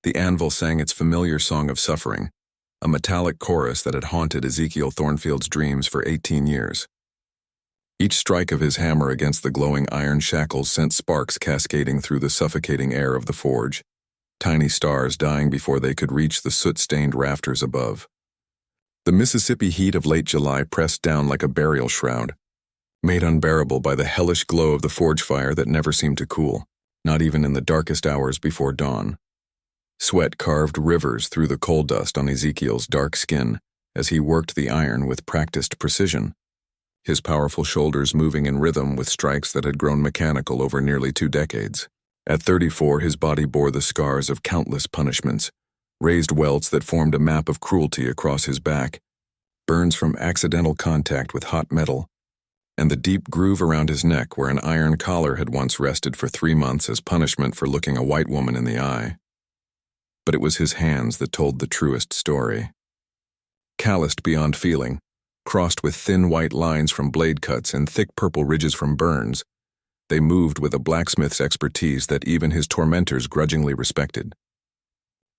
The anvil sang its familiar song of suffering, a metallic chorus that had haunted Ezekiel Thornfield's dreams for 18 years. Each strike of his hammer against the glowing iron shackles sent sparks cascading through the suffocating air of the forge, tiny stars dying before they could reach the soot-stained rafters above. The Mississippi heat of late July pressed down like a burial shroud, made unbearable by the hellish glow of the forge fire that never seemed to cool, not even in the darkest hours before dawn. Sweat carved rivers through the coal dust on Ezekiel's dark skin as he worked the iron with practiced precision, his powerful shoulders moving in rhythm with strikes that had grown mechanical over nearly 2 decades. At 34, his body bore the scars of countless punishments, raised welts that formed a map of cruelty across his back, burns from accidental contact with hot metal, and the deep groove around his neck where an iron collar had once rested for 3 months as punishment for looking a white woman in the eye. But it was his hands that told the truest story. Calloused beyond feeling, crossed with thin white lines from blade cuts and thick purple ridges from burns, they moved with a blacksmith's expertise that even his tormentors grudgingly respected.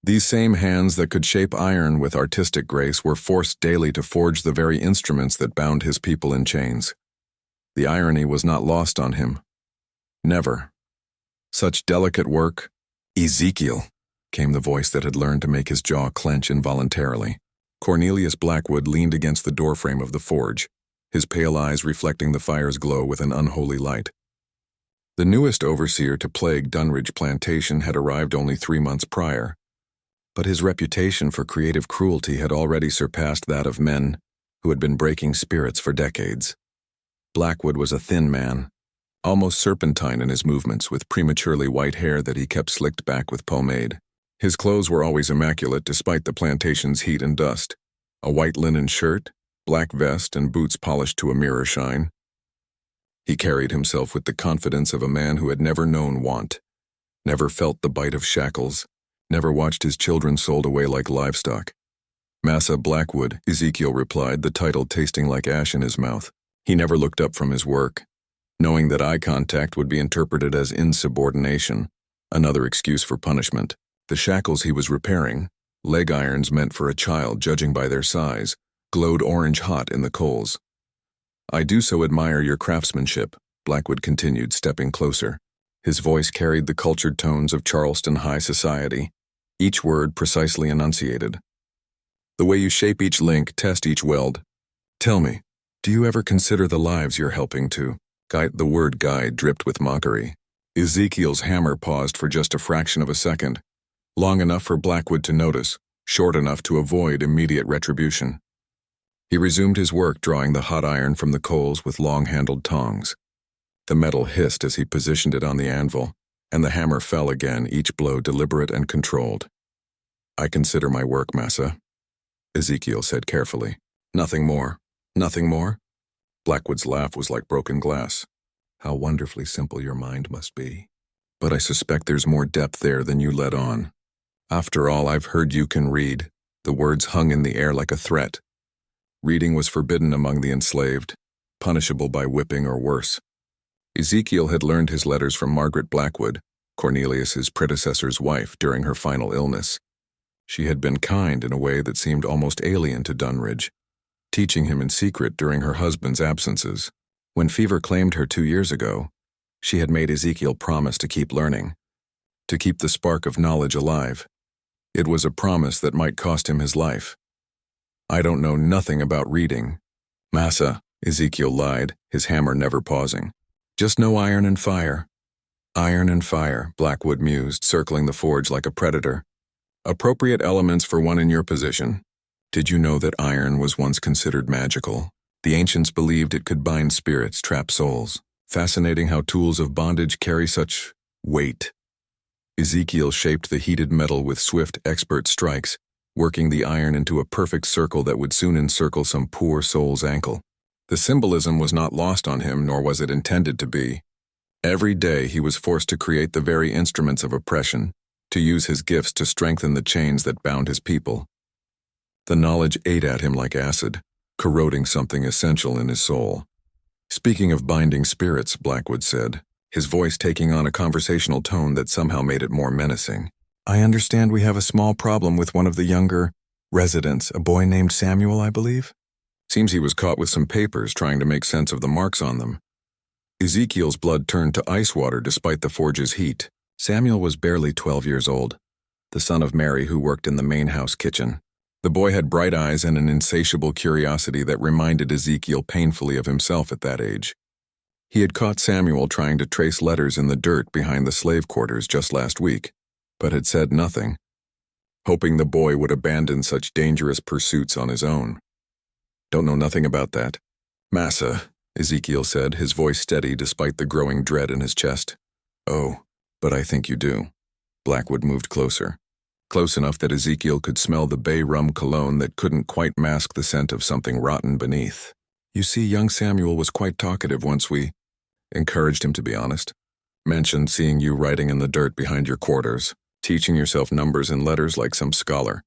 These same hands that could shape iron with artistic grace were forced daily to forge the very instruments that bound his people in chains. The irony was not lost on him. Never. Such delicate work. Ezekiel, came the voice that had learned to make his jaw clench involuntarily. Cornelius Blackwood leaned against the doorframe of the forge, his pale eyes reflecting the fire's glow with an unholy light. The newest overseer to plague Dunridge Plantation had arrived only 3 months prior, but his reputation for creative cruelty had already surpassed that of men who had been breaking spirits for decades. Blackwood was a thin man, almost serpentine in his movements, with prematurely white hair that he kept slicked back with pomade. His clothes were always immaculate despite the plantation's heat and dust. A white linen shirt, black vest, and boots polished to a mirror shine. He carried himself with the confidence of a man who had never known want, never felt the bite of shackles, never watched his children sold away like livestock. Massa Blackwood, Ezekiel replied, the title tasting like ash in his mouth. He never looked up from his work, knowing that eye contact would be interpreted as insubordination, another excuse for punishment. The shackles he was repairing, leg irons meant for a child judging by their size, glowed orange hot in the coals. "I do so admire your craftsmanship," Blackwood continued, stepping closer. His voice carried the cultured tones of Charleston high society, each word precisely enunciated. "The way you shape each link, test each weld. Tell me, do you ever consider the lives you're helping to guide?" The word guide dripped with mockery. Ezekiel's hammer paused for just a fraction of a second, long enough for Blackwood to notice, short enough to avoid immediate retribution. He resumed his work, drawing the hot iron from the coals with long-handled tongs. The metal hissed as he positioned it on the anvil, and the hammer fell again, each blow deliberate and controlled. "I consider my work, Massa," Ezekiel said carefully. "Nothing more. Nothing more?" Blackwood's laugh was like broken glass. "How wonderfully simple your mind must be. But I suspect there's more depth there than you let on. After all, I've heard you can read." The words hung in the air like a threat. Reading was forbidden among the enslaved, punishable by whipping or worse. Ezekiel had learned his letters from Margaret Blackwood, Cornelius's predecessor's wife, during her final illness. She had been kind in a way that seemed almost alien to Dunridge, teaching him in secret during her husband's absences. When fever claimed her 2 years ago, she had made Ezekiel promise to keep learning, to keep the spark of knowledge alive. It was a promise that might cost him his life. "I don't know nothing about reading, Massa," Ezekiel lied, his hammer never pausing. "Just know iron and fire." "Iron and fire," Blackwood mused, circling the forge like a predator. "Appropriate elements for one in your position. Did you know that iron was once considered magical? The ancients believed it could bind spirits, trap souls. Fascinating how tools of bondage carry such weight." Ezekiel shaped the heated metal with swift, expert strikes, working the iron into a perfect circle that would soon encircle some poor soul's ankle. The symbolism was not lost on him, nor was it intended to be. Every day he was forced to create the very instruments of oppression, to use his gifts to strengthen the chains that bound his people. The knowledge ate at him like acid, corroding something essential in his soul. "Speaking of binding spirits," Blackwood said, his voice taking on a conversational tone that somehow made it more menacing. I understand we have a small problem with one of the younger residents, a boy named Samuel, I believe. Seems he was caught with some papers trying to make sense of the marks on them. Ezekiel's blood turned to ice water despite the forge's heat. Samuel was barely 12 years old, the son of Mary who worked in the main house kitchen. The boy had bright eyes and an insatiable curiosity that reminded Ezekiel painfully of himself at that age. He had caught Samuel trying to trace letters in the dirt behind the slave quarters just last week, but had said nothing, hoping the boy would abandon such dangerous pursuits on his own. Don't know nothing about that. Massa, Ezekiel said, his voice steady despite the growing dread in his chest. Oh, but I think you do. Blackwood moved closer. Close enough that Ezekiel could smell the bay rum cologne that couldn't quite mask the scent of something rotten beneath. You see, young Samuel was quite talkative once we encouraged him to be honest. Mentioned seeing you writing in the dirt behind your quarters, teaching yourself numbers and letters like some scholar.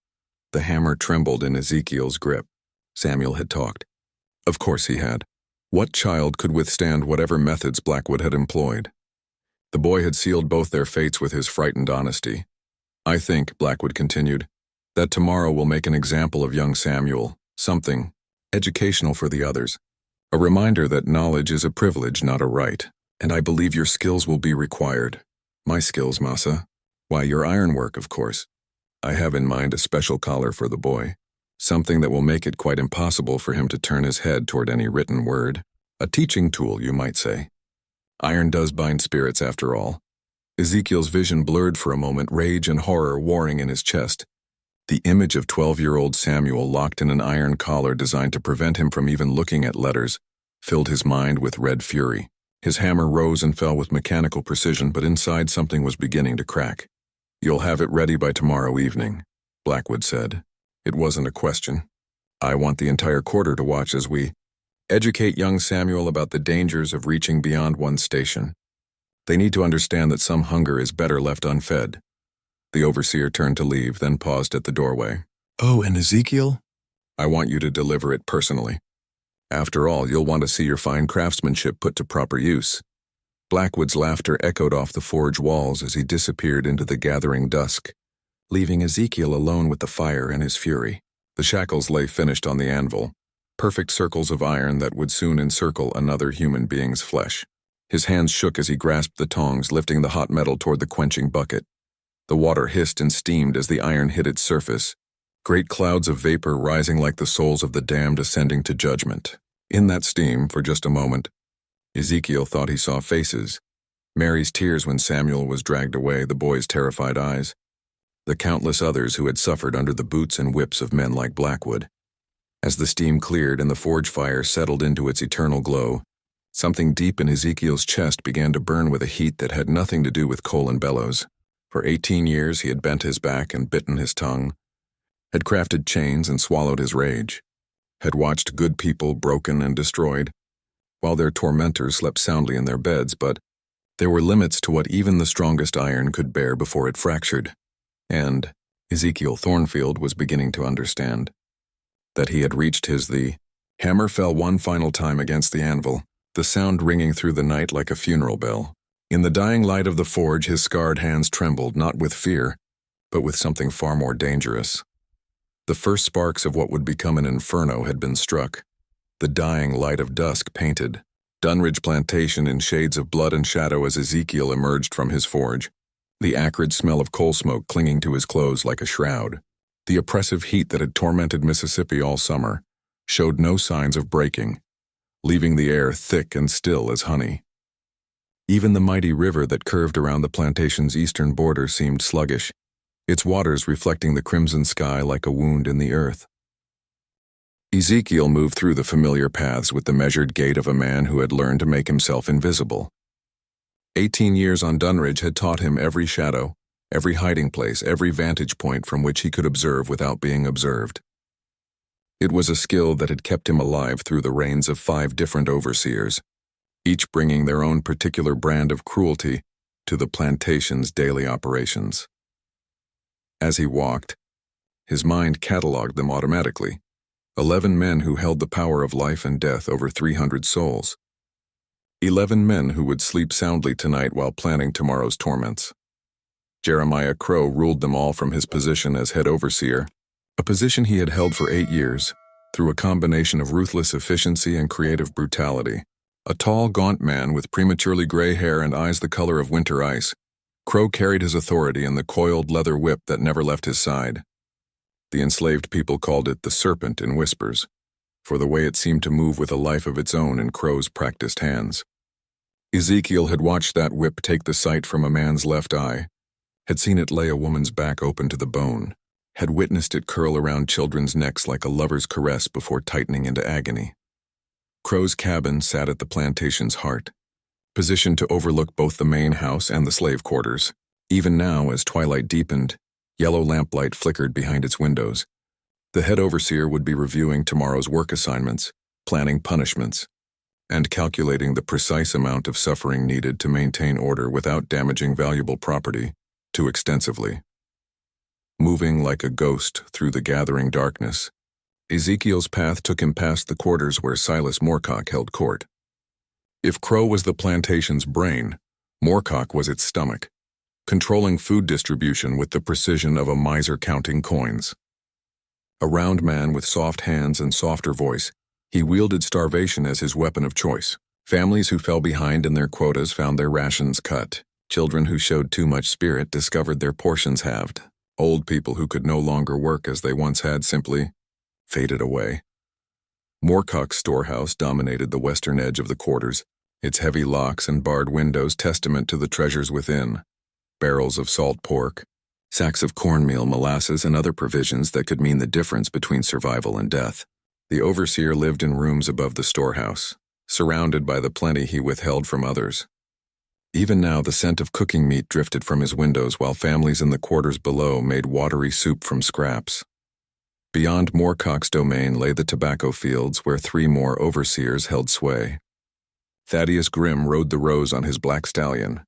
The hammer trembled in Ezekiel's grip. Samuel had talked. Of course he had. What child could withstand whatever methods Blackwood had employed? The boy had sealed both their fates with his frightened honesty. I think, Blackwood continued, that tomorrow will make an example of young Samuel, something educational for the others. A reminder that knowledge is a privilege, not a right, and I believe your skills will be required. My skills, Massa? Why, your ironwork, of course. I have in mind a special collar for the boy, something that will make it quite impossible for him to turn his head toward any written word. A teaching tool, you might say. Iron does bind spirits, after all. Ezekiel's vision blurred for a moment, rage and horror warring in his chest. The image of 12-year-old Samuel locked in an iron collar designed to prevent him from even looking at letters filled his mind with red fury. His hammer rose and fell with mechanical precision, but inside something was beginning to crack. You'll have it ready by tomorrow evening, Blackwood said. It wasn't a question. I want the entire quarter to watch as we educate young Samuel about the dangers of reaching beyond one's station. They need to understand that some hunger is better left unfed. The overseer turned to leave, then paused at the doorway. Oh, and Ezekiel? I want you to deliver it personally. After all, you'll want to see your fine craftsmanship put to proper use. Blackwood's laughter echoed off the forge walls as he disappeared into the gathering dusk, leaving Ezekiel alone with the fire and his fury. The shackles lay finished on the anvil, perfect circles of iron that would soon encircle another human being's flesh. His hands shook as he grasped the tongs, lifting the hot metal toward the quenching bucket. The water hissed and steamed as the iron hit its surface, great clouds of vapor rising like the souls of the damned ascending to judgment. In that steam, for just a moment, Ezekiel thought he saw faces. Mary's tears when Samuel was dragged away, the boy's terrified eyes, the countless others who had suffered under the boots and whips of men like Blackwood. As the steam cleared and the forge fire settled into its eternal glow, something deep in Ezekiel's chest began to burn with a heat that had nothing to do with coal and bellows. For 18 years he had bent his back and bitten his tongue, had crafted chains and swallowed his rage, had watched good people broken and destroyed, while their tormentors slept soundly in their beds, but there were limits to what even the strongest iron could bear before it fractured. And Ezekiel Thornfield was beginning to understand that he had reached the hammer fell one final time against the anvil, the sound ringing through the night like a funeral bell. In the dying light of the forge, his scarred hands trembled, not with fear, but with something far more dangerous. The first sparks of what would become an inferno had been struck. The dying light of dusk painted Dunridge Plantation in shades of blood and shadow as Ezekiel emerged from his forge, the acrid smell of coal smoke clinging to his clothes like a shroud. The oppressive heat that had tormented Mississippi all summer showed no signs of breaking, leaving the air thick and still as honey. Even the mighty river that curved around the plantation's eastern border seemed sluggish, its waters reflecting the crimson sky like a wound in the earth. Ezekiel moved through the familiar paths with the measured gait of a man who had learned to make himself invisible. 18 years on Dunridge had taught him every shadow, every hiding place, every vantage point from which he could observe without being observed. It was a skill that had kept him alive through the reigns of 5 different overseers, each bringing their own particular brand of cruelty to the plantation's daily operations. As he walked, his mind catalogued them automatically. 11 men who held the power of life and death over 300 souls. 11 men who would sleep soundly tonight while planning tomorrow's torments. Jeremiah Crow ruled them all from his position as head overseer, a position he had held for 8 years, through a combination of ruthless efficiency and creative brutality. A tall, gaunt man with prematurely gray hair and eyes the color of winter ice, Crow carried his authority in the coiled leather whip that never left his side. The enslaved people called it the serpent in whispers, for the way it seemed to move with a life of its own in Crow's practiced hands. Ezekiel had watched that whip take the sight from a man's left eye, had seen it lay a woman's back open to the bone, had witnessed it curl around children's necks like a lover's caress before tightening into agony. Crow's cabin sat at the plantation's heart, positioned to overlook both the main house and the slave quarters. Even now, as twilight deepened, yellow lamplight flickered behind its windows. The head overseer would be reviewing tomorrow's work assignments, planning punishments, and calculating the precise amount of suffering needed to maintain order without damaging valuable property too extensively. Moving like a ghost through the gathering darkness, Ezekiel's path took him past the quarters where Silas Moorcock held court. If Crow was the plantation's brain, Moorcock was its stomach, controlling food distribution with the precision of a miser counting coins. A round man with soft hands and softer voice, he wielded starvation as his weapon of choice. Families who fell behind in their quotas found their rations cut. Children who showed too much spirit discovered their portions halved. Old people who could no longer work as they once had simply faded away. Moorcock's storehouse dominated the western edge of the quarters, its heavy locks and barred windows testament to the treasures within. Barrels of salt pork, sacks of cornmeal, molasses, and other provisions that could mean the difference between survival and death. The overseer lived in rooms above the storehouse, surrounded by the plenty he withheld from others. Even now, the scent of cooking meat drifted from his windows while families in the quarters below made watery soup from scraps. Beyond Moorcock's domain lay the tobacco fields where 3 more overseers held sway. Thaddeus Grimm rode the rows on his black stallion,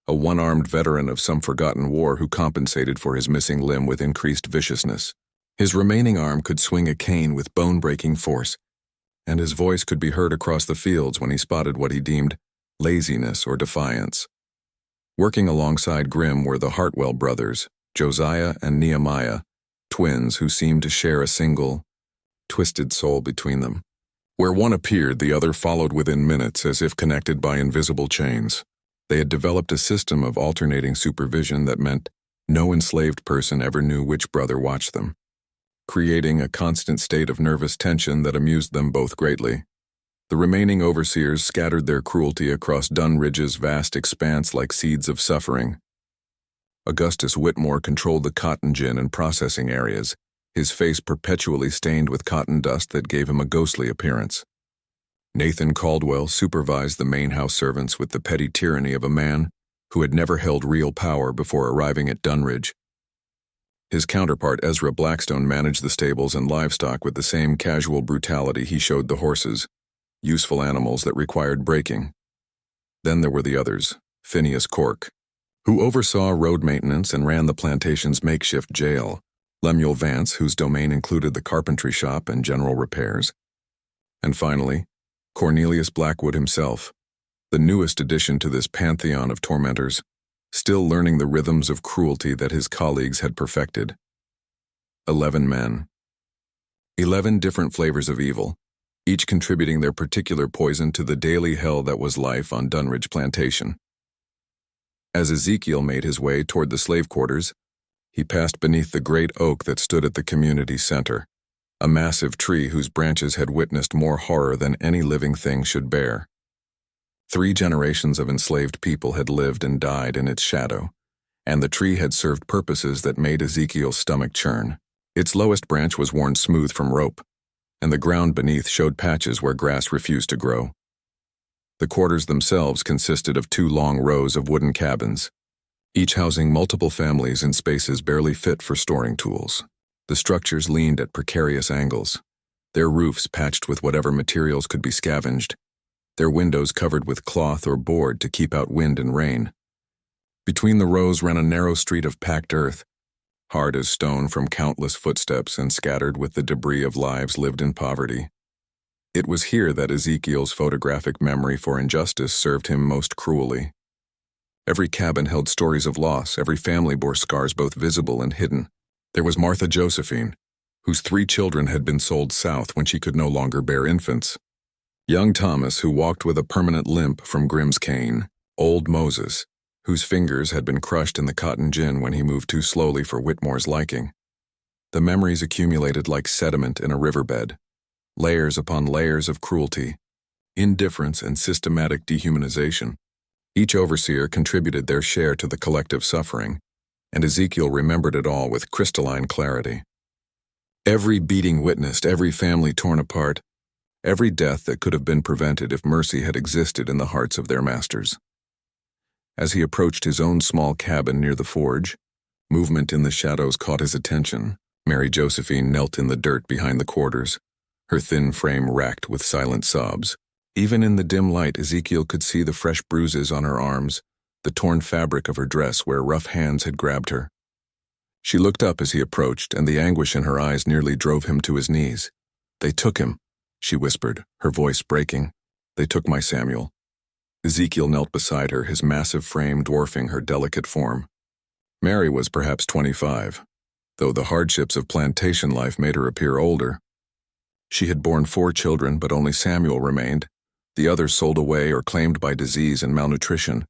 a one-armed veteran of some forgotten war who compensated for his missing limb with increased viciousness. His remaining arm could swing a cane with bone-breaking force, and his voice could be heard across the fields when he spotted what he deemed laziness or defiance. Working alongside Grimm were the Hartwell brothers, Josiah and Nehemiah, twins who seemed to share a single, twisted soul between them. Where one appeared, the other followed within minutes as if connected by invisible chains. They had developed a system of alternating supervision that meant no enslaved person ever knew which brother watched them, creating a constant state of nervous tension that amused them both greatly. The remaining overseers scattered their cruelty across Dunridge's vast expanse like seeds of suffering. Augustus Whitmore controlled the cotton gin and processing areas, his face perpetually stained with cotton dust that gave him a ghostly appearance. Nathan Caldwell supervised the main house servants with the petty tyranny of a man who had never held real power before arriving at Dunridge. His counterpart Ezra Blackstone managed the stables and livestock with the same casual brutality he showed the horses, useful animals that required breaking. Then there were the others, Phineas Cork, who oversaw road maintenance and ran the plantation's makeshift jail, Lemuel Vance, whose domain included the carpentry shop and general repairs, and finally, Cornelius Blackwood himself, the newest addition to this pantheon of tormentors, still learning the rhythms of cruelty that his colleagues had perfected. 11 men. 11 different flavors of evil, each contributing their particular poison to the daily hell that was life on Dunridge Plantation. As Ezekiel made his way toward the slave quarters, he passed beneath the great oak that stood at the community center, a massive tree whose branches had witnessed more horror than any living thing should bear. 3 generations of enslaved people had lived and died in its shadow, and the tree had served purposes that made Ezekiel's stomach churn. Its lowest branch was worn smooth from rope, and the ground beneath showed patches where grass refused to grow. The quarters themselves consisted of 2 long rows of wooden cabins, each housing multiple families in spaces barely fit for storing tools. The structures leaned at precarious angles, their roofs patched with whatever materials could be scavenged, their windows covered with cloth or board to keep out wind and rain. Between the rows ran a narrow street of packed earth, hard as stone from countless footsteps and scattered with the debris of lives lived in poverty. It was here that Ezekiel's photographic memory for injustice served him most cruelly. Every cabin held stories of loss, every family bore scars both visible and hidden. There was Martha Josephine, whose 3 children had been sold south when she could no longer bear infants. Young Thomas, who walked with a permanent limp from Grimm's cane. Old Moses, whose fingers had been crushed in the cotton gin when he moved too slowly for Whitmore's liking. The memories accumulated like sediment in a riverbed, layers upon layers of cruelty, indifference, and systematic dehumanization. Each overseer contributed their share to the collective suffering, and Ezekiel remembered it all with crystalline clarity. Every beating witnessed, every family torn apart, every death that could have been prevented if mercy had existed in the hearts of their masters. As he approached his own small cabin near the forge, movement in the shadows caught his attention. Mary Josephine knelt in the dirt behind the quarters, her thin frame racked with silent sobs. Even in the dim light, Ezekiel could see the fresh bruises on her arms, the torn fabric of her dress where rough hands had grabbed her. She looked up as he approached, and the anguish in her eyes nearly drove him to his knees. "They took him," she whispered, her voice breaking. "They took my Samuel." Ezekiel knelt beside her, his massive frame dwarfing her delicate form. Mary was perhaps 25, though the hardships of plantation life made her appear older. She had borne 4 children, but only Samuel remained, the others sold away or claimed by disease and malnutrition.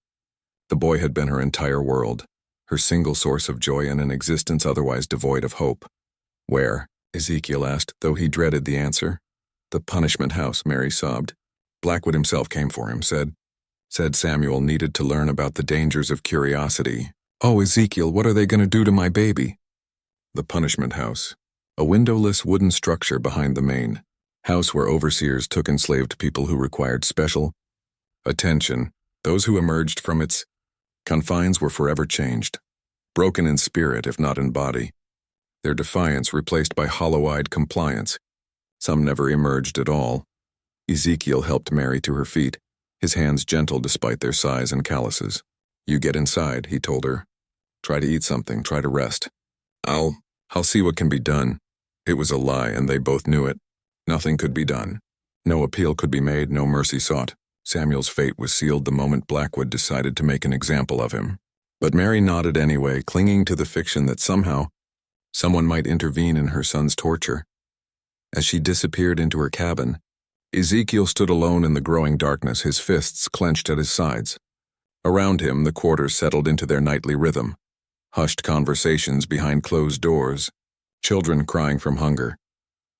The boy had been her entire world, her single source of joy in an existence otherwise devoid of hope. "Where?" Ezekiel asked, though he dreaded the answer. "The punishment house," Mary sobbed. "Blackwood himself came for him, said Samuel needed to learn about the dangers of curiosity." "Oh, Ezekiel, what are they going to do to my baby?" The punishment house, a windowless wooden structure behind the main house where overseers took enslaved people who required special attention. Those who emerged from its confines were forever changed, broken in spirit if not in body, their defiance replaced by hollow-eyed compliance. Some never emerged at all. Ezekiel helped Mary to her feet, his hands gentle despite their size and calluses. "You get inside," he told her. "Try to eat something, try to rest. I'll see what can be done." It was a lie, and they both knew it. Nothing could be done. No appeal could be made, no mercy sought. Samuel's fate was sealed the moment Blackwood decided to make an example of him. But Mary nodded anyway, clinging to the fiction that somehow, someone might intervene in her son's torture. As she disappeared into her cabin, Ezekiel stood alone in the growing darkness, his fists clenched at his sides. Around him, the quarters settled into their nightly rhythm. Hushed conversations behind closed doors, children crying from hunger,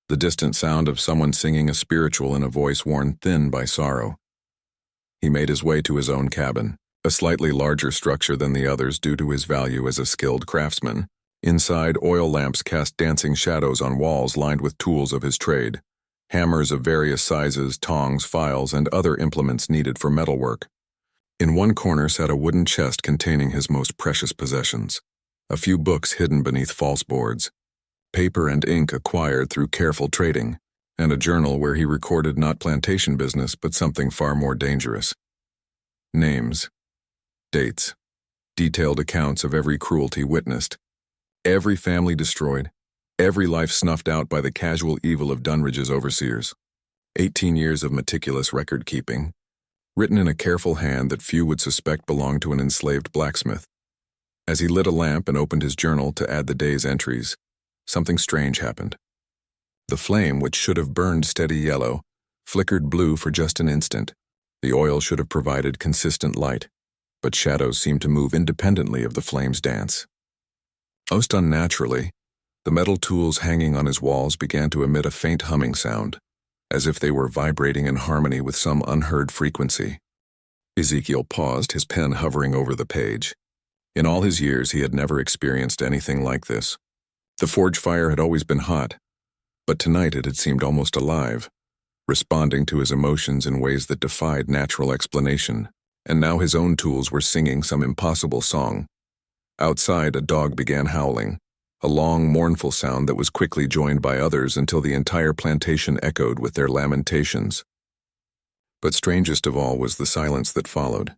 the distant sound of someone singing a spiritual in a voice worn thin by sorrow. He made his way to his own cabin, a slightly larger structure than the others due to his value as a skilled craftsman. Inside, oil lamps cast dancing shadows on walls lined with tools of his trade, hammers of various sizes, tongs, files, and other implements needed for metalwork. In one corner sat a wooden chest containing his most precious possessions, a few books hidden beneath false boards, paper and ink acquired through careful trading, and a journal where he recorded not plantation business but something far more dangerous. Names, dates, detailed accounts of every cruelty witnessed, every family destroyed, every life snuffed out by the casual evil of Dunridge's overseers. 18 years of meticulous record-keeping, written in a careful hand that few would suspect belonged to an enslaved blacksmith. As he lit a lamp and opened his journal to add the day's entries, something strange happened. The flame, which should have burned steady yellow, flickered blue for just an instant. The oil should have provided consistent light, but shadows seemed to move independently of the flame's dance. Most unnaturally, the metal tools hanging on his walls began to emit a faint humming sound, as if they were vibrating in harmony with some unheard frequency. Ezekiel paused, his pen hovering over the page. In all his years, he had never experienced anything like this. The forge fire had always been hot, but tonight it had seemed almost alive, responding to his emotions in ways that defied natural explanation, and now his own tools were singing some impossible song. Outside, a dog began howling, a long, mournful sound that was quickly joined by others until the entire plantation echoed with their lamentations. But strangest of all was the silence that followed.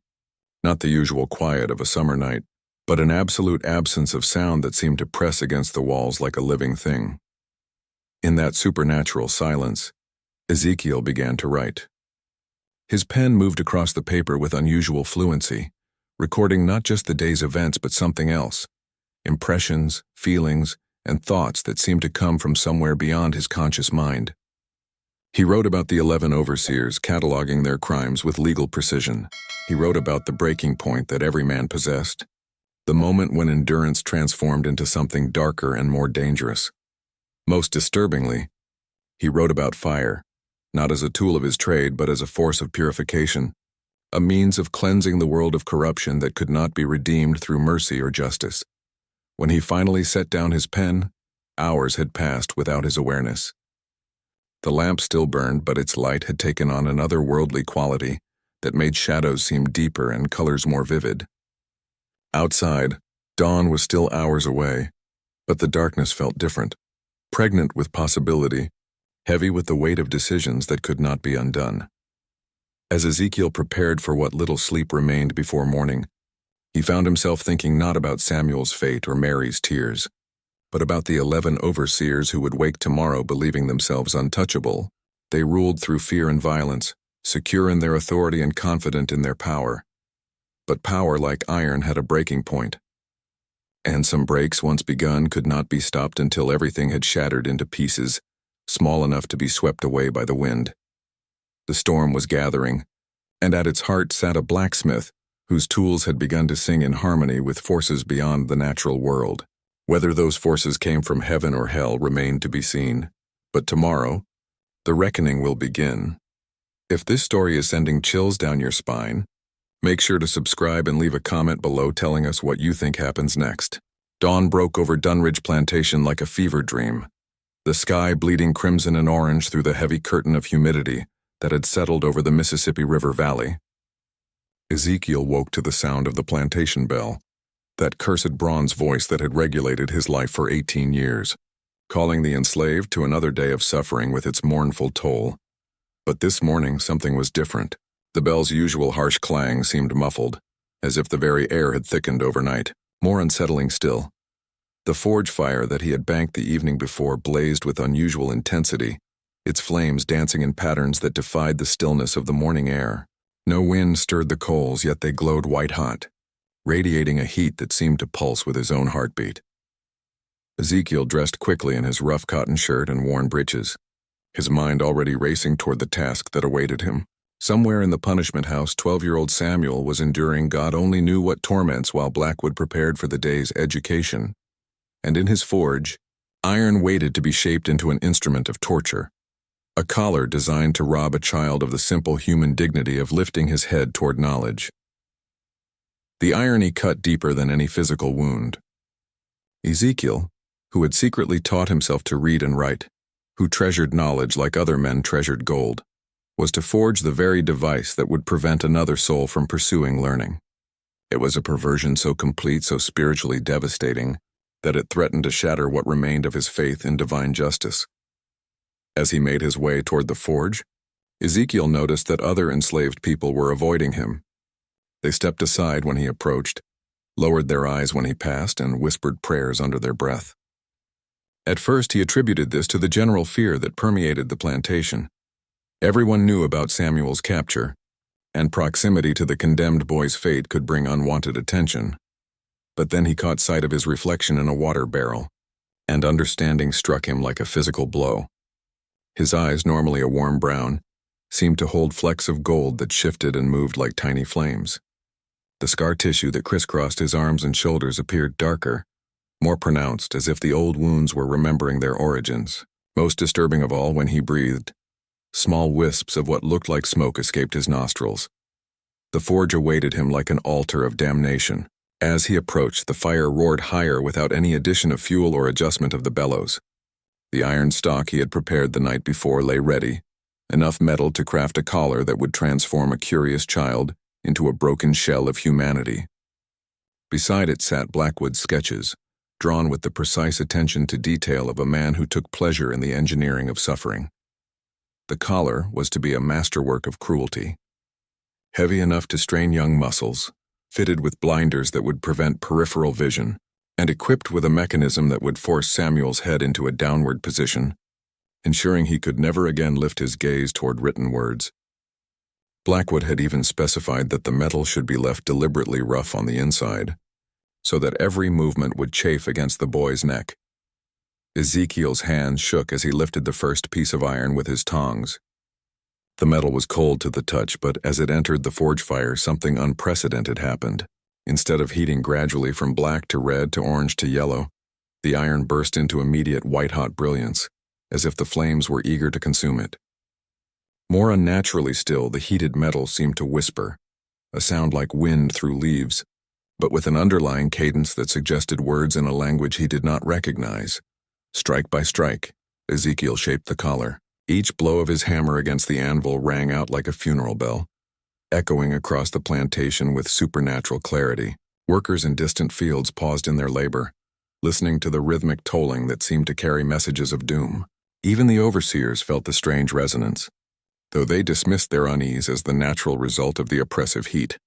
Not the usual quiet of a summer night, but an absolute absence of sound that seemed to press against the walls like a living thing. In that supernatural silence, Ezekiel began to write. His pen moved across the paper with unusual fluency, recording not just the day's events but something else, impressions, feelings, and thoughts that seemed to come from somewhere beyond his conscious mind. He wrote about the 11 overseers, cataloging their crimes with legal precision. He wrote about the breaking point that every man possessed, the moment when endurance transformed into something darker and more dangerous. Most disturbingly, he wrote about fire, not as a tool of his trade but as a force of purification, a means of cleansing the world of corruption that could not be redeemed through mercy or justice. When he finally set down his pen, hours had passed without his awareness. The lamp still burned, but its light had taken on an otherworldly quality that made shadows seem deeper and colors more vivid. Outside, dawn was still hours away, but the darkness felt different, pregnant with possibility, heavy with the weight of decisions that could not be undone. As Ezekiel prepared for what little sleep remained before morning, he found himself thinking not about Samuel's fate or Mary's tears, but about the 11 overseers who would wake tomorrow believing themselves untouchable. They ruled through fear and violence, secure in their authority and confident in their power. But power, like iron, had a breaking point. And some breaks, once begun, could not be stopped until everything had shattered into pieces, small enough to be swept away by the wind. The storm was gathering, and at its heart sat a blacksmith whose tools had begun to sing in harmony with forces beyond the natural world. Whether those forces came from heaven or hell remained to be seen. But tomorrow, the reckoning will begin. If this story is sending chills down your spine, make sure to subscribe and leave a comment below telling us what you think happens next. Dawn broke over Dunridge Plantation like a fever dream, the sky bleeding crimson and orange through the heavy curtain of humidity that had settled over the Mississippi River Valley. Ezekiel woke to the sound of the plantation bell, that cursed bronze voice that had regulated his life for 18 years, calling the enslaved to another day of suffering with its mournful toll. But this morning something was different. The bell's usual harsh clang seemed muffled, as if the very air had thickened overnight. More unsettling still, the forge fire that he had banked the evening before blazed with unusual intensity, its flames dancing in patterns that defied the stillness of the morning air. No wind stirred the coals, yet they glowed white-hot, radiating a heat that seemed to pulse with his own heartbeat. Ezekiel dressed quickly in his rough cotton shirt and worn breeches, his mind already racing toward the task that awaited him. Somewhere in the punishment house, 12-year-old Samuel was enduring God only knew what torments while Blackwood prepared for the day's education. And in his forge, iron waited to be shaped into an instrument of torture, a collar designed to rob a child of the simple human dignity of lifting his head toward knowledge. The irony cut deeper than any physical wound. Ezekiel, who had secretly taught himself to read and write, who treasured knowledge like other men treasured gold, was to forge the very device that would prevent another soul from pursuing learning. It was a perversion so complete, so spiritually devastating, that it threatened to shatter what remained of his faith in divine justice. As he made his way toward the forge, Ezekiel noticed that other enslaved people were avoiding him. They stepped aside when he approached, lowered their eyes when he passed, and whispered prayers under their breath. At first, he attributed this to the general fear that permeated the plantation. Everyone knew about Samuel's capture, and proximity to the condemned boy's fate could bring unwanted attention. But then he caught sight of his reflection in a water barrel, and understanding struck him like a physical blow. His eyes, normally a warm brown, seemed to hold flecks of gold that shifted and moved like tiny flames. The scar tissue that crisscrossed his arms and shoulders appeared darker, more pronounced, as if the old wounds were remembering their origins. Most disturbing of all, when he breathed, small wisps of what looked like smoke escaped his nostrils. The forge awaited him like an altar of damnation. As he approached, the fire roared higher without any addition of fuel or adjustment of the bellows. The iron stock he had prepared the night before lay ready, enough metal to craft a collar that would transform a curious child into a broken shell of humanity. Beside it sat Blackwood's sketches, drawn with the precise attention to detail of a man who took pleasure in the engineering of suffering. The collar was to be a masterwork of cruelty, heavy enough to strain young muscles, fitted with blinders that would prevent peripheral vision, and equipped with a mechanism that would force Samuel's head into a downward position, ensuring he could never again lift his gaze toward written words. Blackwood had even specified that the metal should be left deliberately rough on the inside, so that every movement would chafe against the boy's neck. Ezekiel's hands shook as he lifted the first piece of iron with his tongs. The metal was cold to the touch, but as it entered the forge fire, something unprecedented happened. Instead of heating gradually from black to red to orange to yellow, the iron burst into immediate white-hot brilliance, as if the flames were eager to consume it. More unnaturally still, the heated metal seemed to whisper, a sound like wind through leaves, but with an underlying cadence that suggested words in a language he did not recognize. Strike by strike, Ezekiel shaped the collar. Each blow of his hammer against the anvil rang out like a funeral bell, echoing across the plantation with supernatural clarity. Workers in distant fields paused in their labor, listening to the rhythmic tolling that seemed to carry messages of doom. Even the overseers felt the strange resonance, though they dismissed their unease as the natural result of the oppressive heat.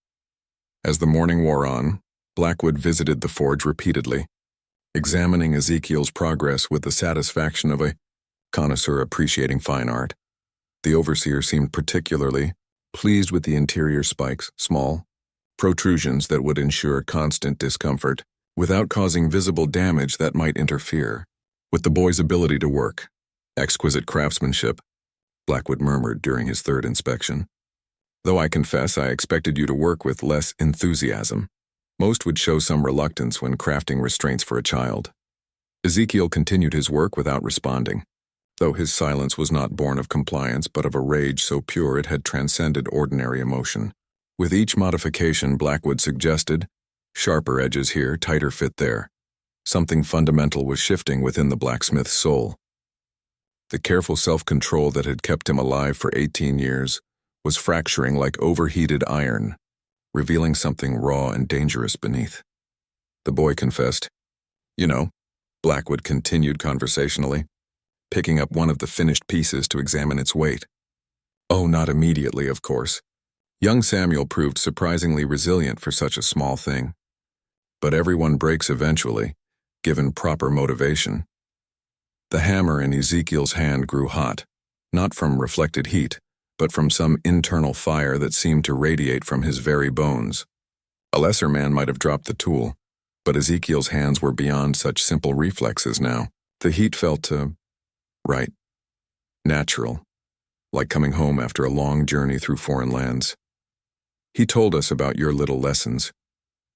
As the morning wore on, Blackwood visited the forge repeatedly, examining Ezekiel's progress with the satisfaction of a connoisseur appreciating fine art. The overseer seemed particularly pleased with the interior spikes, small protrusions that would ensure constant discomfort, without causing visible damage that might interfere with the boy's ability to work. Exquisite craftsmanship, Blackwood murmured during his third inspection. Though I confess I expected you to work with less enthusiasm. Most would show some reluctance when crafting restraints for a child. Ezekiel continued his work without responding, though his silence was not born of compliance but of a rage so pure it had transcended ordinary emotion. With each modification, Blackwood suggested, sharper edges here, tighter fit there. Something fundamental was shifting within the blacksmith's soul. The careful self-control that had kept him alive for 18 years was fracturing like overheated iron, revealing something raw and dangerous beneath. The boy confessed. You know, Blackwood continued conversationally, picking up one of the finished pieces to examine its weight. Oh, not immediately, of course. Young Samuel proved surprisingly resilient for such a small thing. But everyone breaks eventually, given proper motivation. The hammer in Ezekiel's hand grew hot, not from reflected heat, but from some internal fire that seemed to radiate from his very bones. A lesser man might have dropped the tool, but Ezekiel's hands were beyond such simple reflexes now. The heat felt, right, natural, like coming home after a long journey through foreign lands. He told us about your little lessons,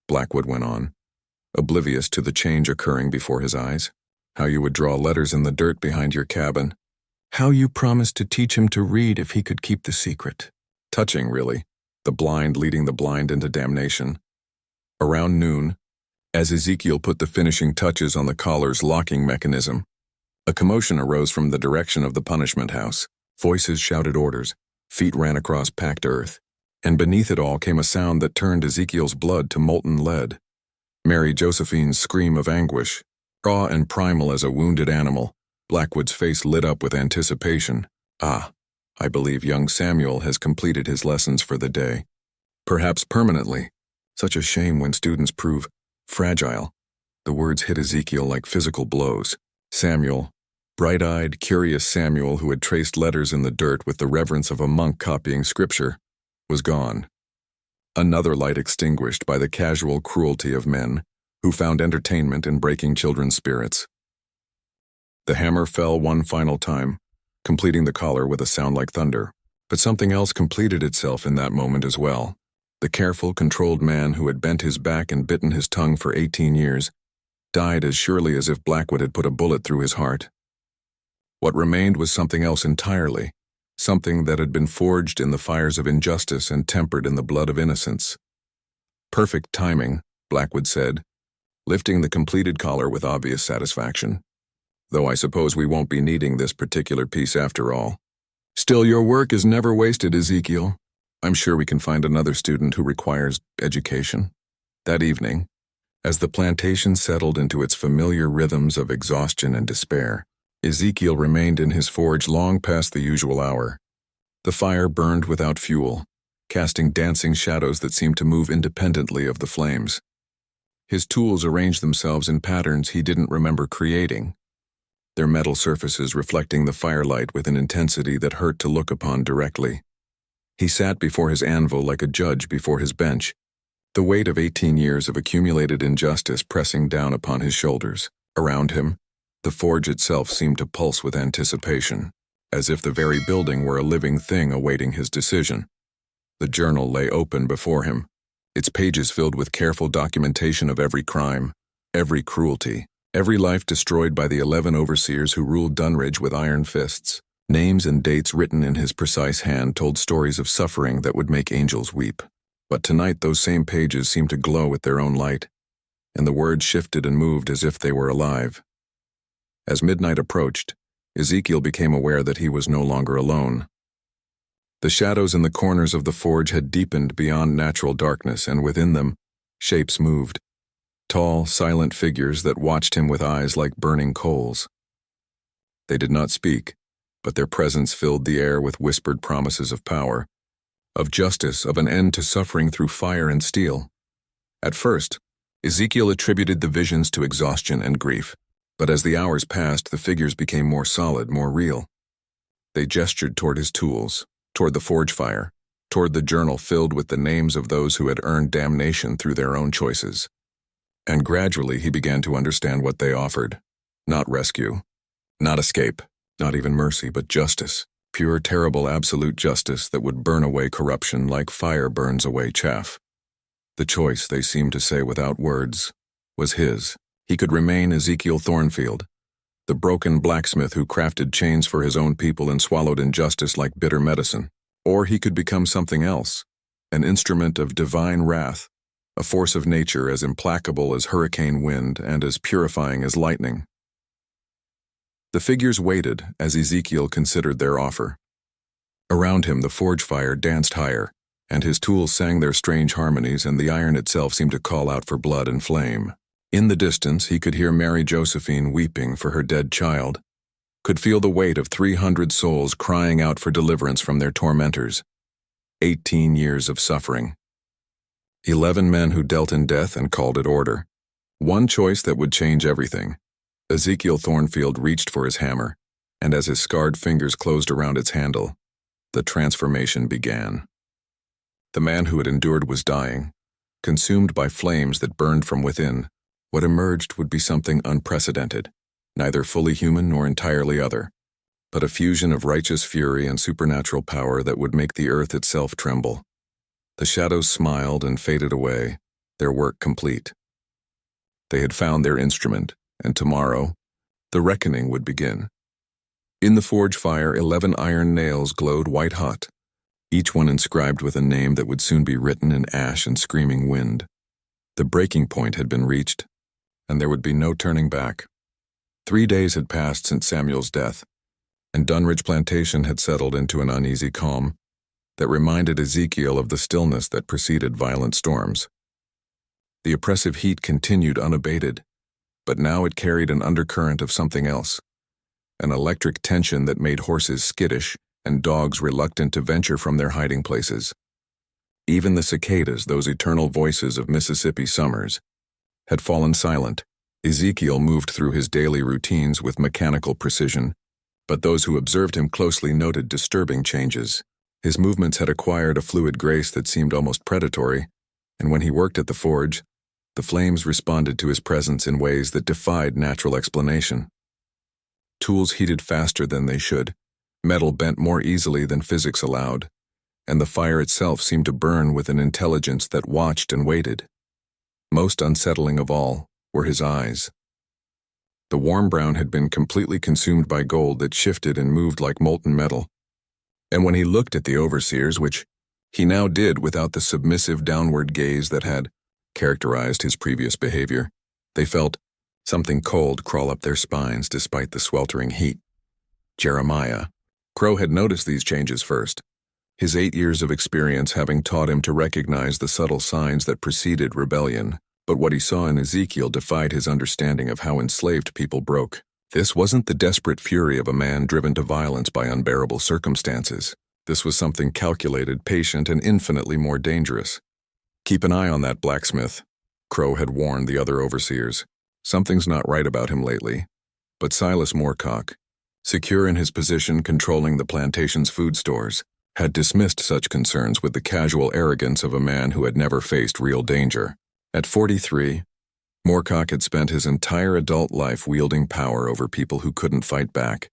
Blackwood went on, oblivious to the change occurring before his eyes. How you would draw letters in the dirt behind your cabin. How you promised to teach him to read if he could keep the secret. Touching, really, the blind leading the blind into damnation. Around noon, as Ezekiel put the finishing touches on the collar's locking mechanism, a commotion arose from the direction of the punishment house. Voices shouted orders, feet ran across packed earth, and beneath it all came a sound that turned Ezekiel's blood to molten lead. Mary Josephine's scream of anguish, raw and primal as a wounded animal. Blackwood's face lit up with anticipation. Ah, I believe young Samuel has completed his lessons for the day. Perhaps permanently. Such a shame when students prove fragile. The words hit Ezekiel like physical blows. Samuel, bright-eyed, curious Samuel who had traced letters in the dirt with the reverence of a monk copying scripture, was gone. Another light extinguished by the casual cruelty of men who found entertainment in breaking children's spirits. The hammer fell one final time, completing the collar with a sound like thunder. But something else completed itself in that moment as well. The careful, controlled man who had bent his back and bitten his tongue for 18 years died as surely as if Blackwood had put a bullet through his heart. What remained was something else entirely, something that had been forged in the fires of injustice and tempered in the blood of innocence. Perfect timing, Blackwood said, lifting the completed collar with obvious satisfaction. Though I suppose we won't be needing this particular piece after all. Still, your work is never wasted, Ezekiel. I'm sure we can find another student who requires education. That evening, as the plantation settled into its familiar rhythms of exhaustion and despair, Ezekiel remained in his forge long past the usual hour. The fire burned without fuel, casting dancing shadows that seemed to move independently of the flames. His tools arranged themselves in patterns he didn't remember creating, their metal surfaces reflecting the firelight with an intensity that hurt to look upon directly. He sat before his anvil like a judge before his bench, the weight of 18 years of accumulated injustice pressing down upon his shoulders. Around him, the forge itself seemed to pulse with anticipation, as if the very building were a living thing awaiting his decision. The journal lay open before him, its pages filled with careful documentation of every crime, every cruelty, every life destroyed by the 11 overseers who ruled Dunridge with iron fists. Names and dates written in his precise hand told stories of suffering that would make angels weep. But tonight those same pages seemed to glow with their own light, and the words shifted and moved as if they were alive. As midnight approached, Ezekiel became aware that he was no longer alone. The shadows in the corners of the forge had deepened beyond natural darkness, and within them, shapes moved. Tall, silent figures that watched him with eyes like burning coals. They did not speak, but their presence filled the air with whispered promises of power, of justice, of an end to suffering through fire and steel. At first, Ezekiel attributed the visions to exhaustion and grief, but as the hours passed, the figures became more solid, more real. They gestured toward his tools, toward the forge fire, toward the journal filled with the names of those who had earned damnation through their own choices. And gradually he began to understand what they offered. Not rescue, not escape, not even mercy, but justice. Pure, terrible, absolute justice that would burn away corruption like fire burns away chaff. The choice, they seemed to say without words, was his. He could remain Ezekiel Thornfield, the broken blacksmith who crafted chains for his own people and swallowed injustice like bitter medicine. Or he could become something else, an instrument of divine wrath, a force of nature as implacable as hurricane wind and as purifying as lightning. The figures waited as Ezekiel considered their offer. Around him the forge fire danced higher, and his tools sang their strange harmonies, and the iron itself seemed to call out for blood and flame. In the distance he could hear Mary Josephine weeping for her dead child, could feel the weight of 300 souls crying out for deliverance from their tormentors. 18 years of suffering. 11 men who dealt in death and called it order. One choice that would change everything. Ezekiel Thornfield reached for his hammer, and as his scarred fingers closed around its handle, the transformation began. The man who had endured was dying, consumed by flames that burned from within. What emerged would be something unprecedented, neither fully human nor entirely other, but a fusion of righteous fury and supernatural power that would make the earth itself tremble. The shadows smiled and faded away, their work complete. They had found their instrument, and tomorrow, the reckoning would begin. In the forge fire, 11 iron nails glowed white-hot, each one inscribed with a name that would soon be written in ash and screaming wind. The breaking point had been reached, and there would be no turning back. 3 days had passed since Samuel's death, and Dunridge Plantation had settled into an uneasy calm that reminded Ezekiel of the stillness that preceded violent storms. The oppressive heat continued unabated, but now it carried an undercurrent of something else, an electric tension that made horses skittish and dogs reluctant to venture from their hiding places. Even the cicadas, those eternal voices of Mississippi summers, had fallen silent. Ezekiel moved through his daily routines with mechanical precision, but those who observed him closely noted disturbing changes. His movements had acquired a fluid grace that seemed almost predatory, and when he worked at the forge, the flames responded to his presence in ways that defied natural explanation. Tools heated faster than they should, metal bent more easily than physics allowed, and the fire itself seemed to burn with an intelligence that watched and waited. Most unsettling of all were his eyes. The warm brown had been completely consumed by gold that shifted and moved like molten metal, and when he looked at the overseers, which he now did without the submissive downward gaze that had characterized his previous behavior, they felt something cold crawl up their spines despite the sweltering heat. Jeremiah. Crow had noticed these changes first, his 8 years of experience having taught him to recognize the subtle signs that preceded rebellion, but what he saw in Ezekiel defied his understanding of how enslaved people broke. This wasn't the desperate fury of a man driven to violence by unbearable circumstances. This was something calculated, patient, and infinitely more dangerous. "Keep an eye on that blacksmith," Crow had warned the other overseers. "Something's not right about him lately." But Silas Moorcock, secure in his position controlling the plantation's food stores, had dismissed such concerns with the casual arrogance of a man who had never faced real danger. At 43, Moorcock had spent his entire adult life wielding power over people who couldn't fight back,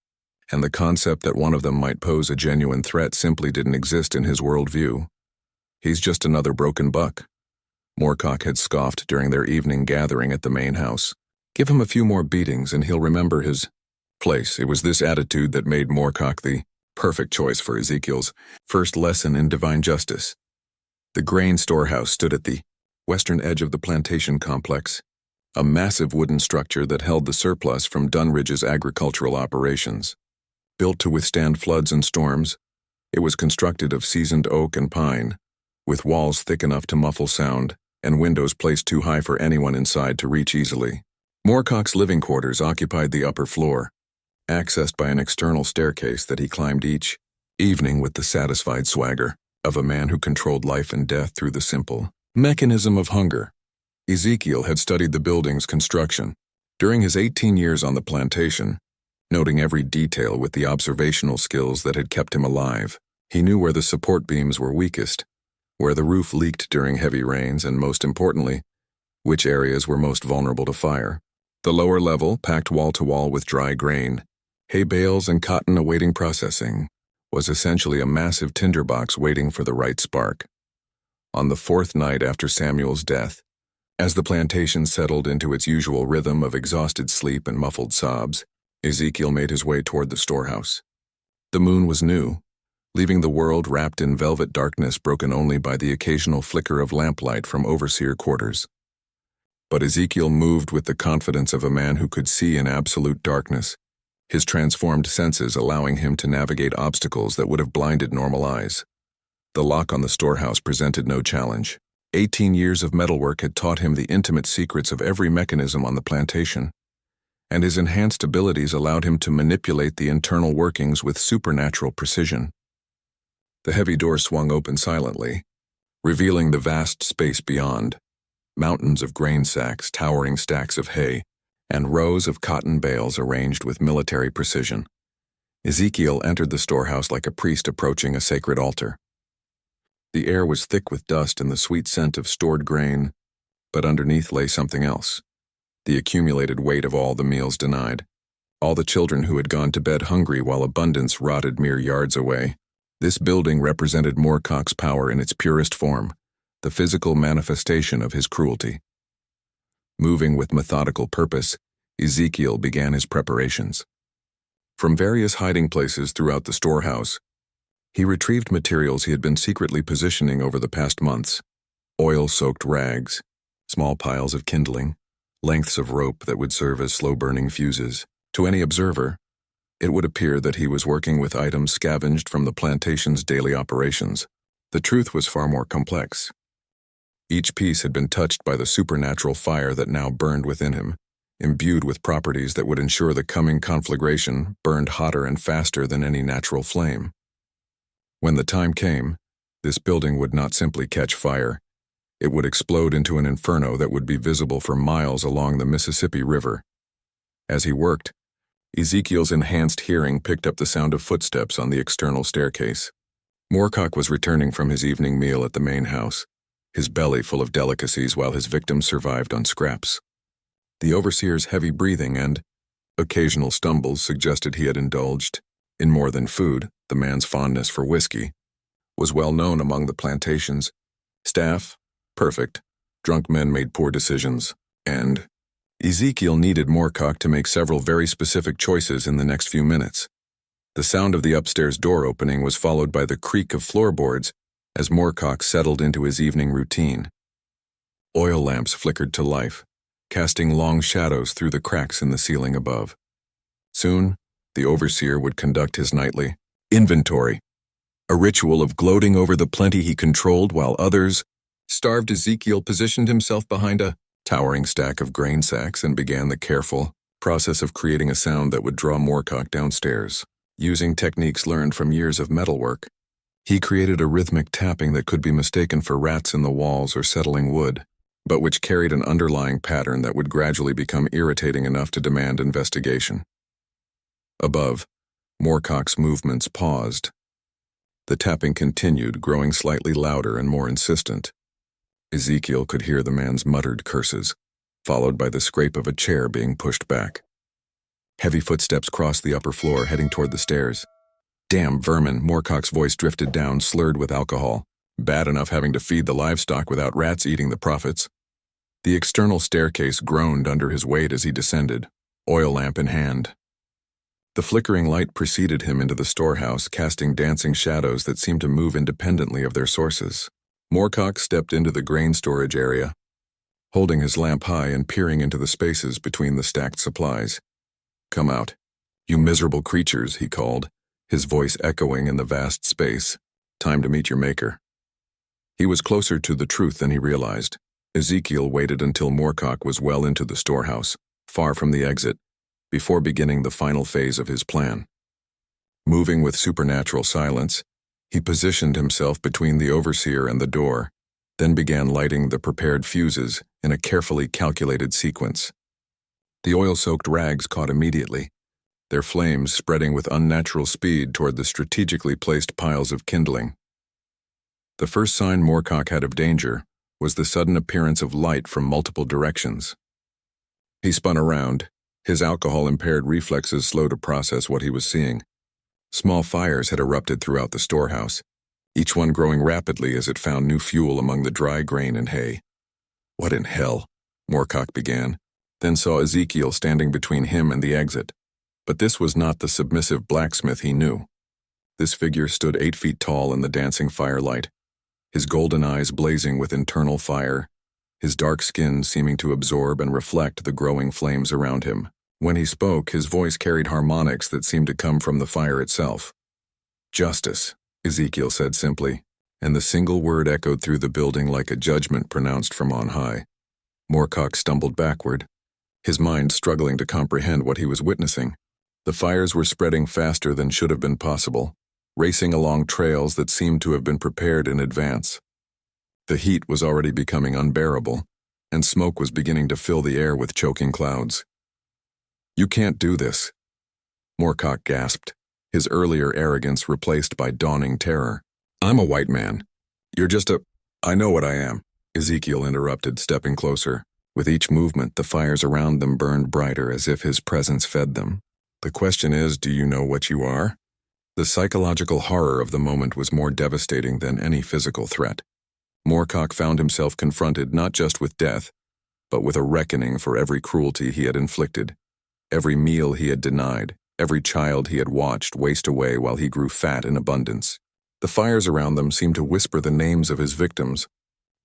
and the concept that one of them might pose a genuine threat simply didn't exist in his worldview. He's just another broken buck, Moorcock had scoffed during their evening gathering at the main house. Give him a few more beatings and he'll remember his place. It was this attitude that made Moorcock the perfect choice for Ezekiel's first lesson in divine justice. The grain storehouse stood at the western edge of the plantation complex, a massive wooden structure that held the surplus from Dunridge's agricultural operations. Built to withstand floods and storms, it was constructed of seasoned oak and pine, with walls thick enough to muffle sound and windows placed too high for anyone inside to reach easily. Moorcock's living quarters occupied the upper floor, accessed by an external staircase that he climbed each evening with the satisfied swagger of a man who controlled life and death through the simple mechanism of hunger. Ezekiel had studied the building's construction during his 18 years on the plantation, noting every detail with the observational skills that had kept him alive. He knew where the support beams were weakest, where the roof leaked during heavy rains, and most importantly, which areas were most vulnerable to fire. The lower level, packed wall-to-wall with dry grain, hay bales and cotton awaiting processing, was essentially a massive tinderbox waiting for the right spark. On the fourth night after Samuel's death, as the plantation settled into its usual rhythm of exhausted sleep and muffled sobs, Ezekiel made his way toward the storehouse. The moon was new, leaving the world wrapped in velvet darkness broken only by the occasional flicker of lamplight from overseer quarters. But Ezekiel moved with the confidence of a man who could see in absolute darkness, his transformed senses allowing him to navigate obstacles that would have blinded normal eyes. The lock on the storehouse presented no challenge. 18 years of metalwork had taught him the intimate secrets of every mechanism on the plantation, and his enhanced abilities allowed him to manipulate the internal workings with supernatural precision. The heavy door swung open silently, revealing the vast space beyond. Mountains of grain sacks, towering stacks of hay, and rows of cotton bales arranged with military precision. Ezekiel entered the storehouse like a priest approaching a sacred altar. The air was thick with dust and the sweet scent of stored grain, but underneath lay something else. The accumulated weight of all the meals denied. All the children who had gone to bed hungry while abundance rotted mere yards away. This building represented Moorcock's power in its purest form, the physical manifestation of his cruelty. Moving with methodical purpose, Ezekiel began his preparations. From various hiding places throughout the storehouse, he retrieved materials he had been secretly positioning over the past months: oil-soaked rags, small piles of kindling, lengths of rope that would serve as slow-burning fuses. To any observer, it would appear that he was working with items scavenged from the plantation's daily operations. The truth was far more complex. Each piece had been touched by the supernatural fire that now burned within him, imbued with properties that would ensure the coming conflagration burned hotter and faster than any natural flame. When the time came, this building would not simply catch fire. It would explode into an inferno that would be visible for miles along the Mississippi River. As he worked, Ezekiel's enhanced hearing picked up the sound of footsteps on the external staircase. Moorcock was returning from his evening meal at the main house, his belly full of delicacies while his victims survived on scraps. The overseer's heavy breathing and occasional stumbles suggested he had indulged in more than food. The man's fondness for whiskey was well known among the plantation's staff. Perfect. Drunk men made poor decisions, and Ezekiel needed Moorcock to make several very specific choices in the next few minutes. The sound of the upstairs door opening was followed by the creak of floorboards as Moorcock settled into his evening routine. Oil lamps flickered to life, casting long shadows through the cracks in the ceiling above. Soon, the overseer would conduct his nightly inventory, a ritual of gloating over the plenty he controlled while others starved. Ezekiel positioned himself behind a towering stack of grain sacks and began the careful process of creating a sound that would draw Moorcock downstairs. Using techniques learned from years of metalwork, he created a rhythmic tapping that could be mistaken for rats in the walls or settling wood, but which carried an underlying pattern that would gradually become irritating enough to demand investigation. Above, Moorcock's movements paused. The tapping continued, growing slightly louder and more insistent. Ezekiel could hear the man's muttered curses, followed by the scrape of a chair being pushed back. Heavy footsteps crossed the upper floor, heading toward the stairs. Damn vermin, Moorcock's voice drifted down, slurred with alcohol. Bad enough having to feed the livestock without rats eating the profits. The external staircase groaned under his weight as he descended, oil lamp in hand. The flickering light preceded him into the storehouse, casting dancing shadows that seemed to move independently of their sources. Moorcock stepped into the grain storage area, holding his lamp high and peering into the spaces between the stacked supplies. "Come out, you miserable creatures," he called, his voice echoing in the vast space. "Time to meet your maker." He was closer to the truth than he realized. Ezekiel waited until Moorcock was well into the storehouse, far from the exit, before beginning the final phase of his plan. Moving with supernatural silence, he positioned himself between the overseer and the door, then began lighting the prepared fuses in a carefully calculated sequence. The oil-soaked rags caught immediately, their flames spreading with unnatural speed toward the strategically placed piles of kindling. The first sign Moorcock had of danger was the sudden appearance of light from multiple directions. He spun around, his alcohol-impaired reflexes slow to process what he was seeing. Small fires had erupted throughout the storehouse, each one growing rapidly as it found new fuel among the dry grain and hay. "What in hell?" Moorcock began, then saw Ezekiel standing between him and the exit. But this was not the submissive blacksmith he knew. This figure stood 8 feet tall in the dancing firelight, his golden eyes blazing with internal fire, his dark skin seeming to absorb and reflect the growing flames around him. When he spoke, his voice carried harmonics that seemed to come from the fire itself. "Justice," Ezekiel said simply, and the single word echoed through the building like a judgment pronounced from on high. Moorcock stumbled backward, his mind struggling to comprehend what he was witnessing. The fires were spreading faster than should have been possible, racing along trails that seemed to have been prepared in advance. The heat was already becoming unbearable, and smoke was beginning to fill the air with choking clouds. "You can't do this," Moorcock gasped, his earlier arrogance replaced by dawning terror. "I'm a white man. You're just a—" "I know what I am," Ezekiel interrupted, stepping closer. With each movement, the fires around them burned brighter as if his presence fed them. "The question is, do you know what you are?" The psychological horror of the moment was more devastating than any physical threat. Moorcock found himself confronted not just with death, but with a reckoning for every cruelty he had inflicted, every meal he had denied, every child he had watched waste away while he grew fat in abundance. The fires around them seemed to whisper the names of his victims,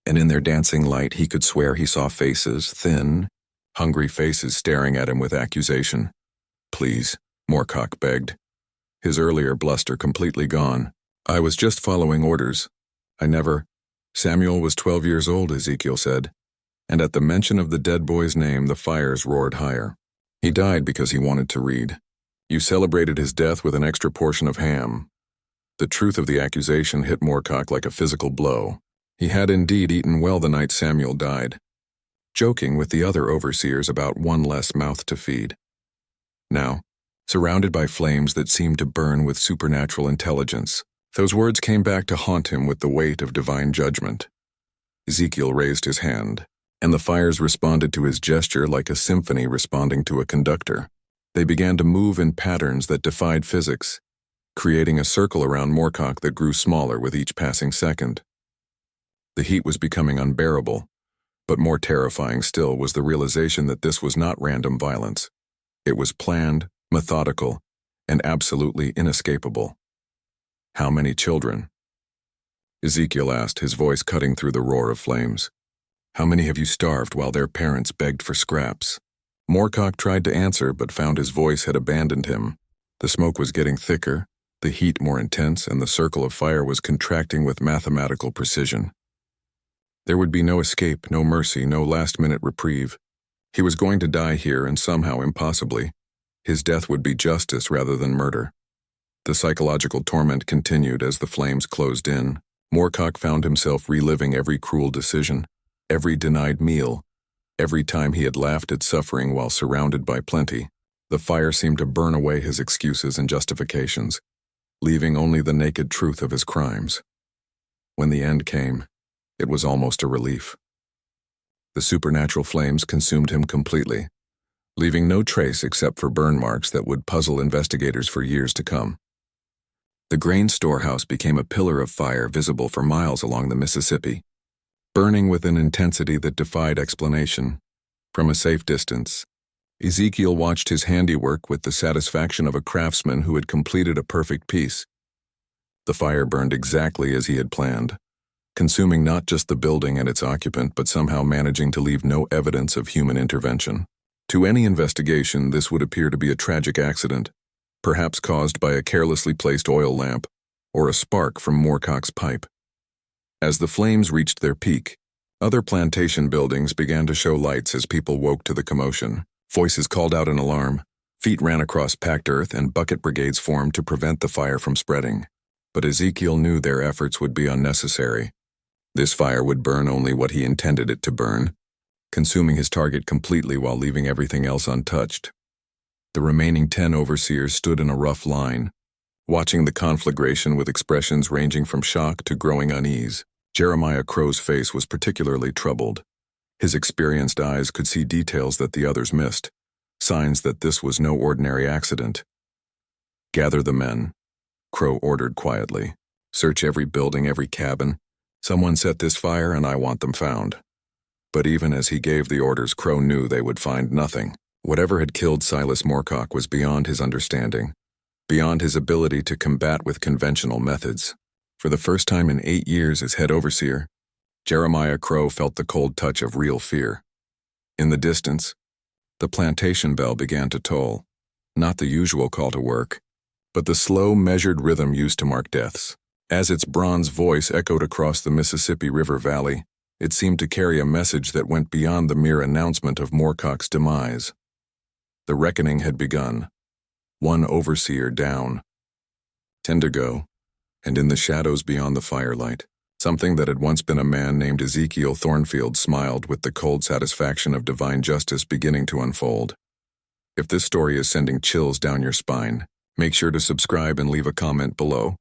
and in their dancing light he could swear he saw faces, thin, hungry faces staring at him with accusation. "Please," Moorcock begged, his earlier bluster completely gone. "I was just following orders. I never—" "Samuel was 12 years old," Ezekiel said, and at the mention of the dead boy's name the fires roared higher. "He died because he wanted to read. You celebrated his death with an extra portion of ham." The truth of the accusation hit Moorcock like a physical blow. He had indeed eaten well the night Samuel died, joking with the other overseers about one less mouth to feed. Now, surrounded by flames that seemed to burn with supernatural intelligence, those words came back to haunt him with the weight of divine judgment. Ezekiel raised his hand, and the fires responded to his gesture like a symphony responding to a conductor. They began to move in patterns that defied physics, creating a circle around Moorcock that grew smaller with each passing second. The heat was becoming unbearable, but more terrifying still was the realization that this was not random violence. It was planned, methodical, and absolutely inescapable. "How many children?" Ezekiel asked, his voice cutting through the roar of flames. "How many have you starved while their parents begged for scraps?" Moorcock tried to answer but found his voice had abandoned him. The smoke was getting thicker, the heat more intense, and the circle of fire was contracting with mathematical precision. There would be no escape, no mercy, no last-minute reprieve. He was going to die here, and somehow, impossibly, his death would be justice rather than murder. The psychological torment continued as the flames closed in. Moorcock found himself reliving every cruel decision, every denied meal, every time he had laughed at suffering while surrounded by plenty. The fire seemed to burn away his excuses and justifications. leaving only the naked truth of his crimes. When the end came, it was almost a relief. The supernatural flames consumed him completely, leaving no trace except for burn marks that would puzzle investigators for years to come. The grain storehouse became a pillar of fire visible for miles along the Mississippi, burning with an intensity that defied explanation. From a safe distance, Ezekiel watched his handiwork with the satisfaction of a craftsman who had completed a perfect piece. The fire burned exactly as he had planned, consuming not just the building and its occupant, but somehow managing to leave no evidence of human intervention. To any investigation, this would appear to be a tragic accident, perhaps caused by a carelessly placed oil lamp or a spark from Moorcock's pipe. As the flames reached their peak, other plantation buildings began to show lights as people woke to the commotion. Voices called out in alarm, feet ran across packed earth, and bucket brigades formed to prevent the fire from spreading. But Ezekiel knew their efforts would be unnecessary. This fire would burn only what he intended it to burn, consuming his target completely while leaving everything else untouched. The remaining 10 overseers stood in a rough line, watching the conflagration with expressions ranging from shock to growing unease. Jeremiah Crow's face was particularly troubled. His experienced eyes could see details that the others missed, signs that this was no ordinary accident. "Gather the men," Crow ordered quietly. "Search every building, every cabin. Someone set this fire and I want them found." But even as he gave the orders, Crow knew they would find nothing. Whatever had killed Silas Moorcock was beyond his understanding, beyond his ability to combat with conventional methods. For the first time in 8 years as head overseer, Jeremiah Crow felt the cold touch of real fear. In the distance, the plantation bell began to toll, not the usual call to work, but the slow, measured rhythm used to mark deaths. As its bronze voice echoed across the Mississippi River Valley, it seemed to carry a message that went beyond the mere announcement of Moorcock's demise. The reckoning had begun. One overseer down. 10 to go, and in the shadows beyond the firelight, something that had once been a man named Ezekiel Thornfield smiled with the cold satisfaction of divine justice beginning to unfold. If this story is sending chills down your spine, make sure to subscribe and leave a comment below,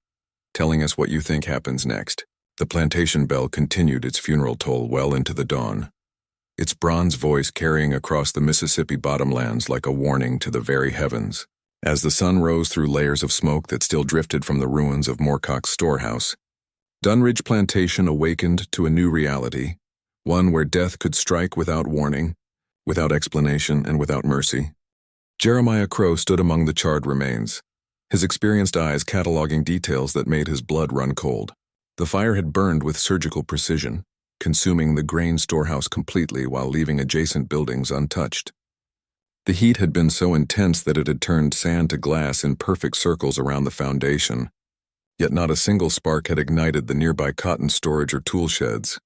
telling us what you think happens next. The plantation bell continued its funeral toll well into the dawn, its bronze voice carrying across the Mississippi bottomlands like a warning to the very heavens. As the sun rose through layers of smoke that still drifted from the ruins of Moorcock's storehouse, Dunridge Plantation awakened to a new reality, one where death could strike without warning, without explanation, and without mercy. Jeremiah Crow stood among the charred remains, his experienced eyes cataloging details that made his blood run cold. The fire had burned with surgical precision, consuming the grain storehouse completely while leaving adjacent buildings untouched. The heat had been so intense that it had turned sand to glass in perfect circles around the foundation, yet not a single spark had ignited the nearby cotton storage or tool sheds.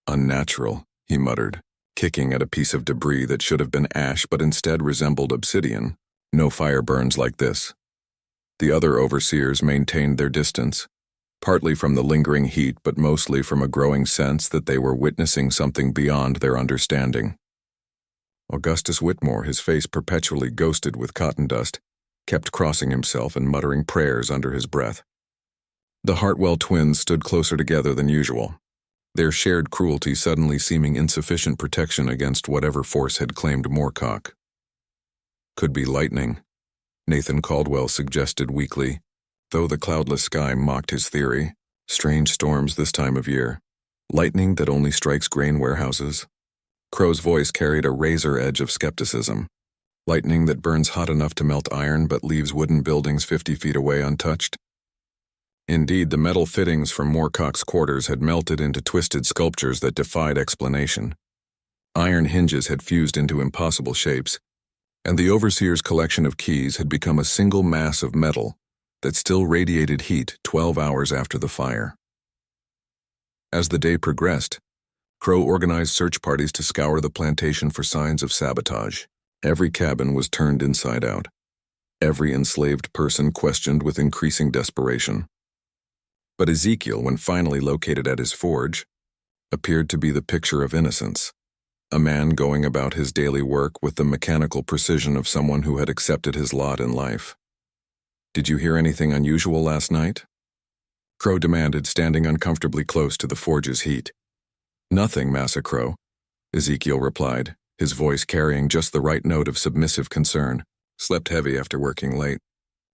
"Unnatural," he muttered, kicking at a piece of debris that should have been ash but instead resembled obsidian. "No fire burns like this." The other overseers maintained their distance, partly from the lingering heat but mostly from a growing sense that they were witnessing something beyond their understanding. Augustus Whitmore, his face perpetually ghosted with cotton dust, kept crossing himself and muttering prayers under his breath. The Hartwell twins stood closer together than usual, their shared cruelty suddenly seeming insufficient protection against whatever force had claimed Moorcock. "Could be lightning," Nathan Caldwell suggested weakly, though the cloudless sky mocked his theory. "Strange storms this time of year. Lightning that only strikes grain warehouses." Crow's voice carried a razor edge of skepticism. "Lightning that burns hot enough to melt iron but leaves wooden buildings 50 feet away untouched." Indeed, the metal fittings from Moorcock's quarters had melted into twisted sculptures that defied explanation. Iron hinges had fused into impossible shapes, and the overseer's collection of keys had become a single mass of metal that still radiated heat 12 hours after the fire. As the day progressed, Crow organized search parties to scour the plantation for signs of sabotage. Every cabin was turned inside out. Every enslaved person questioned with increasing desperation. But Ezekiel, when finally located at his forge, appeared to be the picture of innocence, a man going about his daily work with the mechanical precision of someone who had accepted his lot in life. "Did you hear anything unusual last night?" Crow demanded, standing uncomfortably close to the forge's heat. "Nothing, Massa Crow," Ezekiel replied, his voice carrying just the right note of submissive concern. "Slept heavy after working late.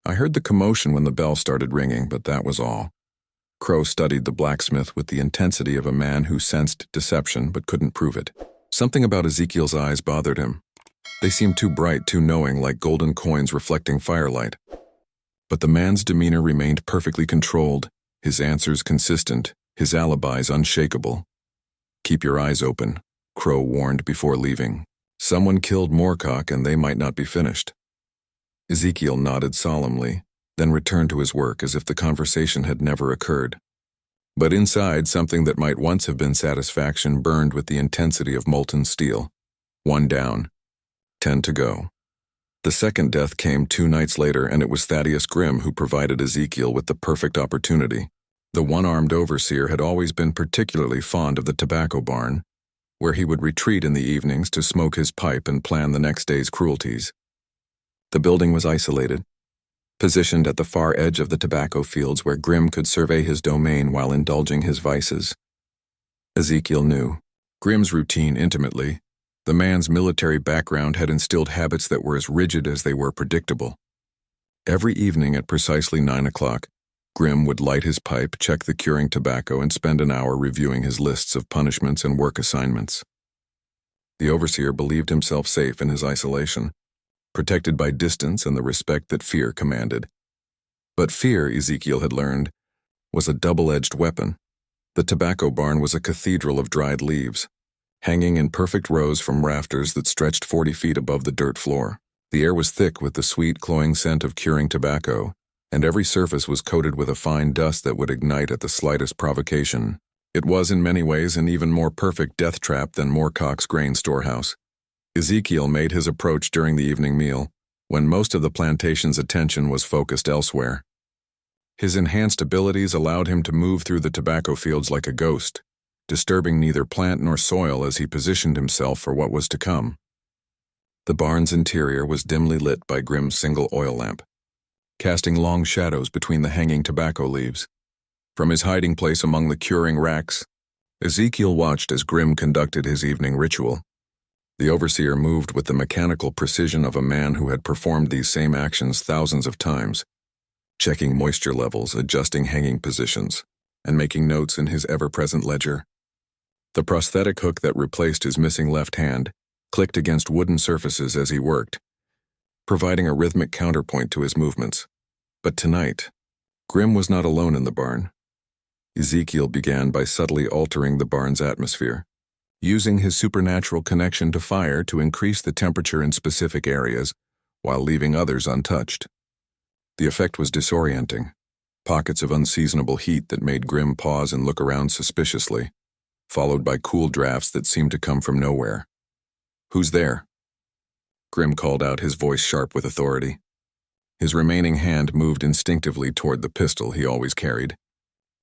I heard the commotion when the bell started ringing, but that was all." Crow studied the blacksmith with the intensity of a man who sensed deception but couldn't prove it. Something about Ezekiel's eyes bothered him. They seemed too bright, too knowing, like golden coins reflecting firelight. But the man's demeanor remained perfectly controlled, his answers consistent, his alibis unshakable. "Keep your eyes open," Crow warned before leaving. "Someone killed Moorcock and they might not be finished." Ezekiel nodded solemnly, then returned to his work as if the conversation had never occurred. But inside, something that might once have been satisfaction burned with the intensity of molten steel. 1 down. 10 to go. The second death came 2 nights later, and it was Thaddeus Grimm who provided Ezekiel with the perfect opportunity. The one-armed overseer had always been particularly fond of the tobacco barn, where he would retreat in the evenings to smoke his pipe and plan the next day's cruelties. The building was isolated, positioned at the far edge of the tobacco fields where Grimm could survey his domain while indulging his vices. Ezekiel knew Grimm's routine intimately. The man's military background had instilled habits that were as rigid as they were predictable. Every evening at precisely 9 o'clock, Grimm would light his pipe, check the curing tobacco, and spend an hour reviewing his lists of punishments and work assignments. The overseer believed himself safe in his isolation, protected by distance and the respect that fear commanded. But fear, Ezekiel had learned, was a double-edged weapon. The tobacco barn was a cathedral of dried leaves, hanging in perfect rows from rafters that stretched 40 feet above the dirt floor. The air was thick with the sweet, cloying scent of curing tobacco, and every surface was coated with a fine dust that would ignite at the slightest provocation. It was in many ways an even more perfect death trap than Moorcock's grain storehouse. Ezekiel made his approach during the evening meal, when most of the plantation's attention was focused elsewhere. His enhanced abilities allowed him to move through the tobacco fields like a ghost, disturbing neither plant nor soil as he positioned himself for what was to come. The barn's interior was dimly lit by Grimm's single oil lamp, casting long shadows between the hanging tobacco leaves. From his hiding place among the curing racks, Ezekiel watched as Grimm conducted his evening ritual. The overseer moved with the mechanical precision of a man who had performed these same actions thousands of times, checking moisture levels, adjusting hanging positions, and making notes in his ever-present ledger. The prosthetic hook that replaced his missing left hand clicked against wooden surfaces as he worked, providing a rhythmic counterpoint to his movements. But tonight, Grimm was not alone in the barn. Ezekiel began by subtly altering the barn's atmosphere, using his supernatural connection to fire to increase the temperature in specific areas while leaving others untouched. The effect was disorienting, pockets of unseasonable heat that made Grimm pause and look around suspiciously, followed by cool drafts that seemed to come from nowhere. "Who's there?" Grimm called out, his voice sharp with authority. His remaining hand moved instinctively toward the pistol he always carried,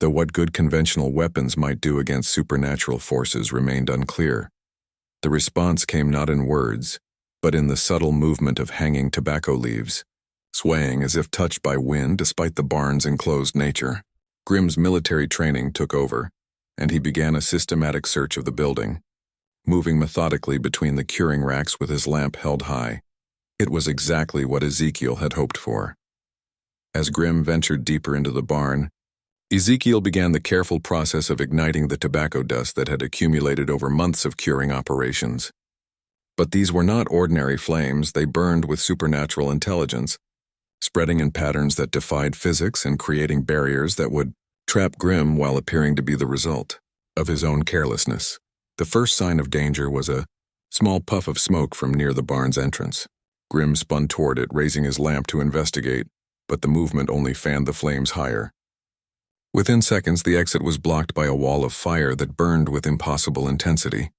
though what good conventional weapons might do against supernatural forces remained unclear. The response came not in words, but in the subtle movement of hanging tobacco leaves, swaying as if touched by wind despite the barn's enclosed nature. Grimm's military training took over, and he began a systematic search of the building, moving methodically between the curing racks with his lamp held high. It was exactly what Ezekiel had hoped for. As Grimm ventured deeper into the barn, Ezekiel began the careful process of igniting the tobacco dust that had accumulated over months of curing operations. But these were not ordinary flames. They burned with supernatural intelligence, spreading in patterns that defied physics and creating barriers that would trap Grimm while appearing to be the result of his own carelessness. The first sign of danger was a small puff of smoke from near the barn's entrance. Grimm spun toward it, raising his lamp to investigate, but the movement only fanned the flames higher. Within seconds, the exit was blocked by a wall of fire that burned with impossible intensity,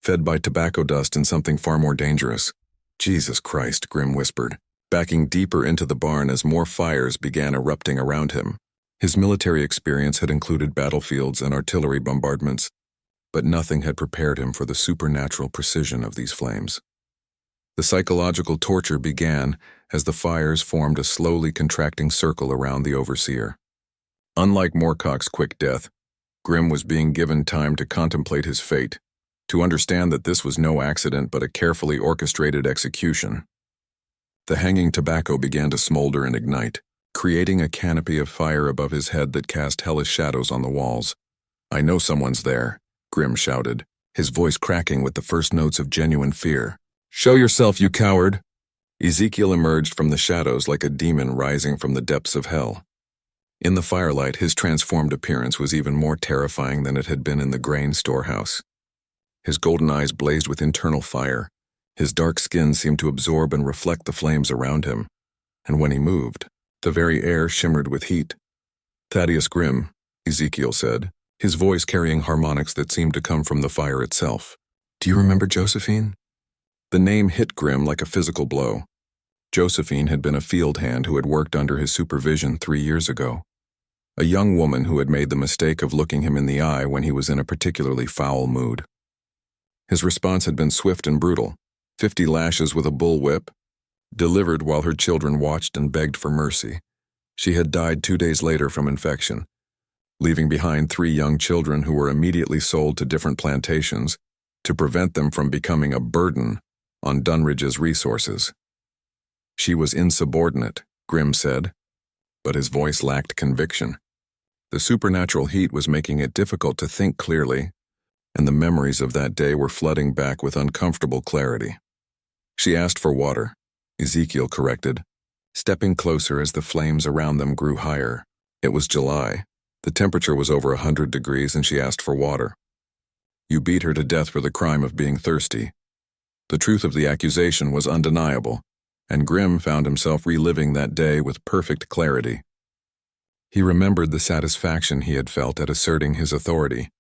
fed by tobacco dust and something far more dangerous. "Jesus Christ," Grimm whispered, backing deeper into the barn as more fires began erupting around him. His military experience had included battlefields and artillery bombardments, but nothing had prepared him for the supernatural precision of these flames. The psychological torture began as the fires formed a slowly contracting circle around the overseer. Unlike Moorcock's quick death, Grim was being given time to contemplate his fate, to understand that this was no accident but a carefully orchestrated execution. The hanging tobacco began to smolder and ignite, creating a canopy of fire above his head that cast hellish shadows on the walls. "I know someone's there," Grim shouted, his voice cracking with the first notes of genuine fear. "Show yourself, you coward!" Ezekiel emerged from the shadows like a demon rising from the depths of hell. In the firelight, his transformed appearance was even more terrifying than it had been in the grain storehouse. His golden eyes blazed with internal fire. His dark skin seemed to absorb and reflect the flames around him, and when he moved, the very air shimmered with heat. "Thaddeus Grimm," Ezekiel said, his voice carrying harmonics that seemed to come from the fire itself. "Do you remember Josephine?" The name hit Grimm like a physical blow. Josephine had been a field hand who had worked under his supervision 3 years ago. A young woman who had made the mistake of looking him in the eye when he was in a particularly foul mood. His response had been swift and brutal, 50 lashes with a bullwhip, delivered while her children watched and begged for mercy. She had died 2 days later from infection, leaving behind 3 young children who were immediately sold to different plantations to prevent them from becoming a burden on Dunridge's resources. She was insubordinate, Grim said, but his voice lacked conviction. The supernatural heat was making it difficult to think clearly, and the memories of that day were flooding back with uncomfortable clarity. "She asked for water," Ezekiel corrected, stepping closer as the flames around them grew higher. It was July. The temperature was over 100 degrees and she asked for water. "You beat her to death for the crime of being thirsty." The truth of the accusation was undeniable, and Grim found himself reliving that day with perfect clarity. He remembered the satisfaction he had felt at asserting his authority,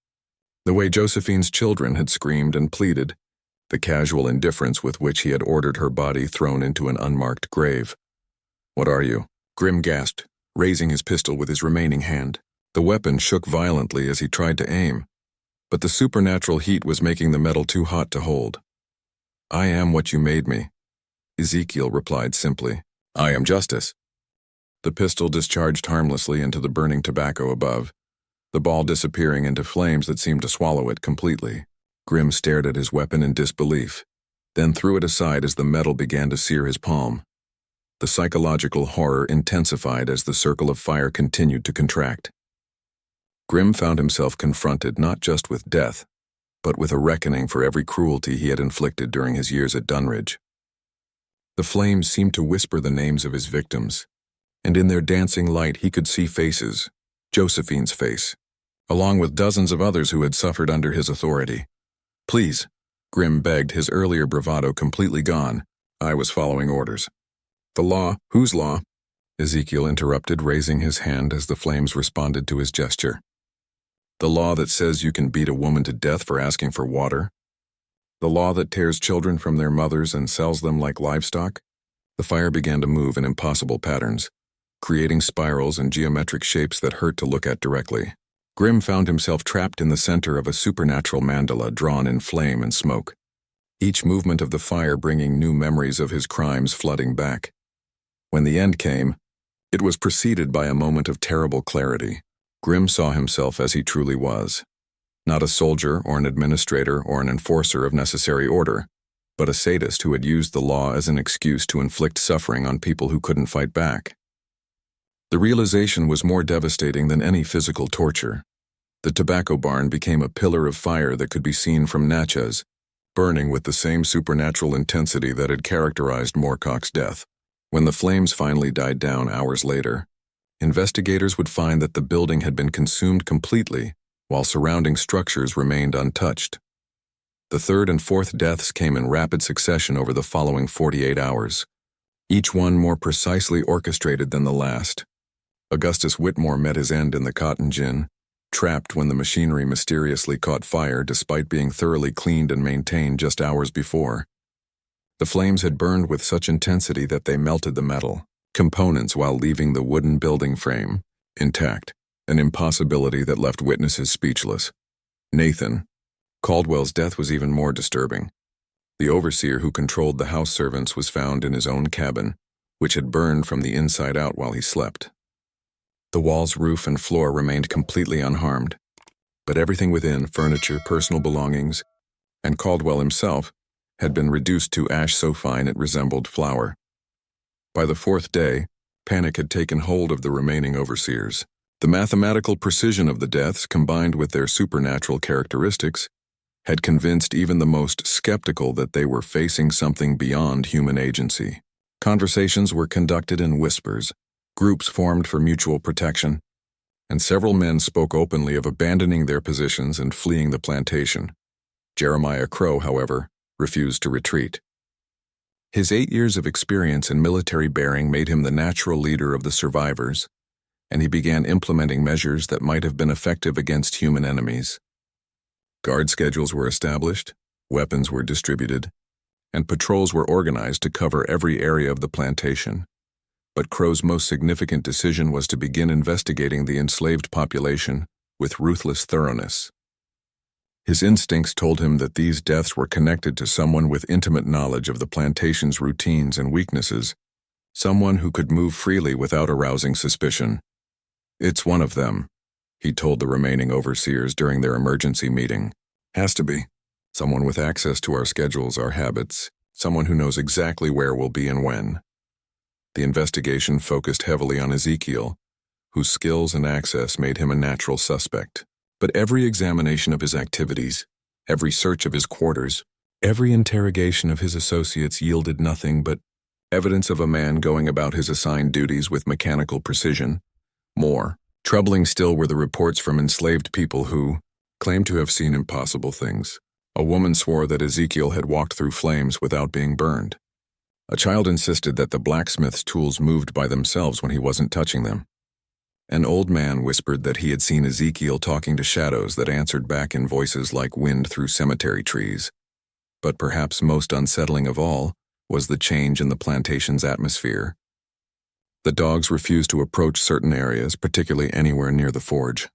the way Josephine's children had screamed and pleaded, the casual indifference with which he had ordered her body thrown into an unmarked grave. "What are you?" Grim gasped, raising his pistol with his remaining hand. The weapon shook violently as he tried to aim, but the supernatural heat was making the metal too hot to hold. "I am what you made me," Ezekiel replied simply. "I am justice." The pistol discharged harmlessly into the burning tobacco above, the ball disappearing into flames that seemed to swallow it completely. Grim stared at his weapon in disbelief, then threw it aside as the metal began to sear his palm. The psychological horror intensified as the circle of fire continued to contract. Grim found himself confronted not just with death, but with a reckoning for every cruelty he had inflicted during his years at Dunridge. The flames seemed to whisper the names of his victims, and in their dancing light he could see faces, Josephine's face, along with dozens of others who had suffered under his authority. "Please," Grim begged, his earlier bravado completely gone. "I was following orders." "The law? Whose law?" Ezekiel interrupted, raising his hand as the flames responded to his gesture. "The law that says you can beat a woman to death for asking for water? The law that tears children from their mothers and sells them like livestock?" The fire began to move in impossible patterns, creating spirals and geometric shapes that hurt to look at directly. Grim found himself trapped in the center of a supernatural mandala drawn in flame and smoke, each movement of the fire bringing new memories of his crimes flooding back. When the end came, it was preceded by a moment of terrible clarity. Grim saw himself as he truly was, not a soldier or an administrator or an enforcer of necessary order, but a sadist who had used the law as an excuse to inflict suffering on people who couldn't fight back. The realization was more devastating than any physical torture. The tobacco barn became a pillar of fire that could be seen from Natchez, burning with the same supernatural intensity that had characterized Moorcock's death. When the flames finally died down hours later, investigators would find that the building had been consumed completely, while surrounding structures remained untouched. The third and fourth deaths came in rapid succession over the following 48 hours, each one more precisely orchestrated than the last. Augustus Whitmore met his end in the cotton gin, trapped when the machinery mysteriously caught fire despite being thoroughly cleaned and maintained just hours before. The flames had burned with such intensity that they melted the metal components while leaving the wooden building frame intact, an impossibility that left witnesses speechless. Nathan Caldwell's death was even more disturbing. The overseer who controlled the house servants was found in his own cabin, which had burned from the inside out while he slept. The walls, roof, and floor remained completely unharmed, but everything within, furniture, personal belongings, and Caldwell himself, had been reduced to ash so fine it resembled flour. By the fourth day, panic had taken hold of the remaining overseers. The mathematical precision of the deaths, combined with their supernatural characteristics, had convinced even the most skeptical that they were facing something beyond human agency. Conversations were conducted in whispers, groups formed for mutual protection, and several men spoke openly of abandoning their positions and fleeing the plantation. Jeremiah Crow, however, refused to retreat. His 8 years of experience in military bearing made him the natural leader of the survivors, and he began implementing measures that might have been effective against human enemies. Guard schedules were established, weapons were distributed, and patrols were organized to cover every area of the plantation. But Crow's most significant decision was to begin investigating the enslaved population with ruthless thoroughness. His instincts told him that these deaths were connected to someone with intimate knowledge of the plantation's routines and weaknesses, someone who could move freely without arousing suspicion. "It's one of them," he told the remaining overseers during their emergency meeting. "Has to be. Someone with access to our schedules, our habits, someone who knows exactly where we'll be and when." The investigation focused heavily on Ezekiel, whose skills and access made him a natural suspect. But every examination of his activities, every search of his quarters, every interrogation of his associates yielded nothing but evidence of a man going about his assigned duties with mechanical precision. More troubling still were the reports from enslaved people who claimed to have seen impossible things. A woman swore that Ezekiel had walked through flames without being burned. A child insisted that the blacksmith's tools moved by themselves when he wasn't touching them. An old man whispered that he had seen Ezekiel talking to shadows that answered back in voices like wind through cemetery trees. But perhaps most unsettling of all was the change in the plantation's atmosphere. The dogs refused to approach certain areas, particularly anywhere near the forge.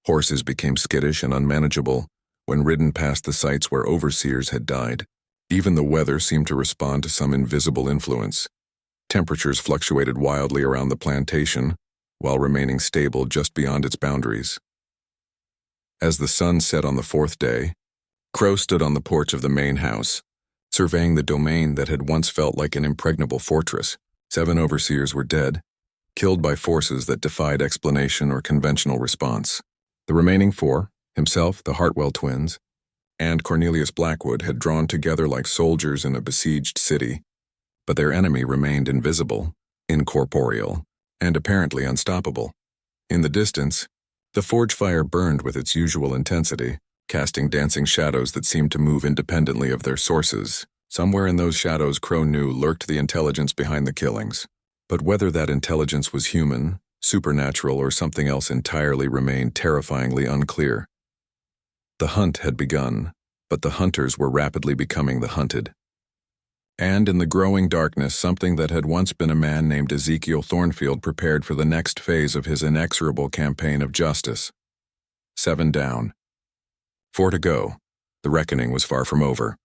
Horses became skittish and unmanageable when ridden past the sites where overseers had died. Even the weather seemed to respond to some invisible influence. Temperatures fluctuated wildly around the plantation, while remaining stable just beyond its boundaries. As the sun set on the fourth day, Crow stood on the porch of the main house, surveying the domain that had once felt like an impregnable fortress. 7 overseers were dead, killed by forces that defied explanation or conventional response. The remaining 4, himself, the Hartwell twins, and Cornelius Blackwood, had drawn together like soldiers in a besieged city, but their enemy remained invisible, incorporeal, and apparently unstoppable. In the distance, the forge fire burned with its usual intensity, casting dancing shadows that seemed to move independently of their sources. Somewhere in those shadows, Crow knew, lurked the intelligence behind the killings. But whether that intelligence was human, supernatural, or something else entirely remained terrifyingly unclear. The hunt had begun, but the hunters were rapidly becoming the hunted. And in the growing darkness, something that had once been a man named Ezekiel Thornfield prepared for the next phase of his inexorable campaign of justice. 7 down. 4 to go. The reckoning was far from over.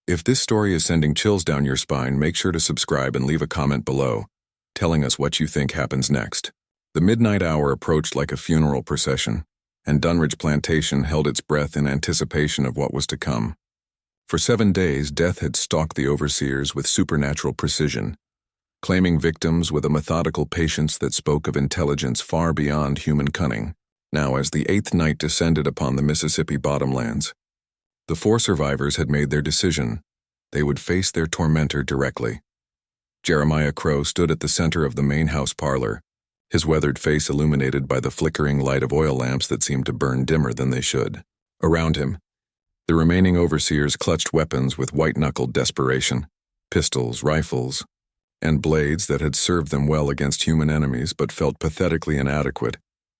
If this story is sending chills down your spine, make sure to subscribe and leave a comment below, telling us what you think happens next. The midnight hour approached like a funeral procession, and Dunridge Plantation held its breath in anticipation of what was to come. For 7 days, death had stalked the overseers with supernatural precision, claiming victims with a methodical patience that spoke of intelligence far beyond human cunning. Now, as the 8th night descended upon the Mississippi bottomlands, the 4 survivors had made their decision. They would face their tormentor directly. Jeremiah Crow stood at the center of the main house parlor, his weathered face illuminated by the flickering light of oil lamps that seemed to burn dimmer than they should. Around him, the remaining overseers clutched weapons with white-knuckled desperation, pistols, rifles, and blades that had served them well against human enemies but felt pathetically inadequate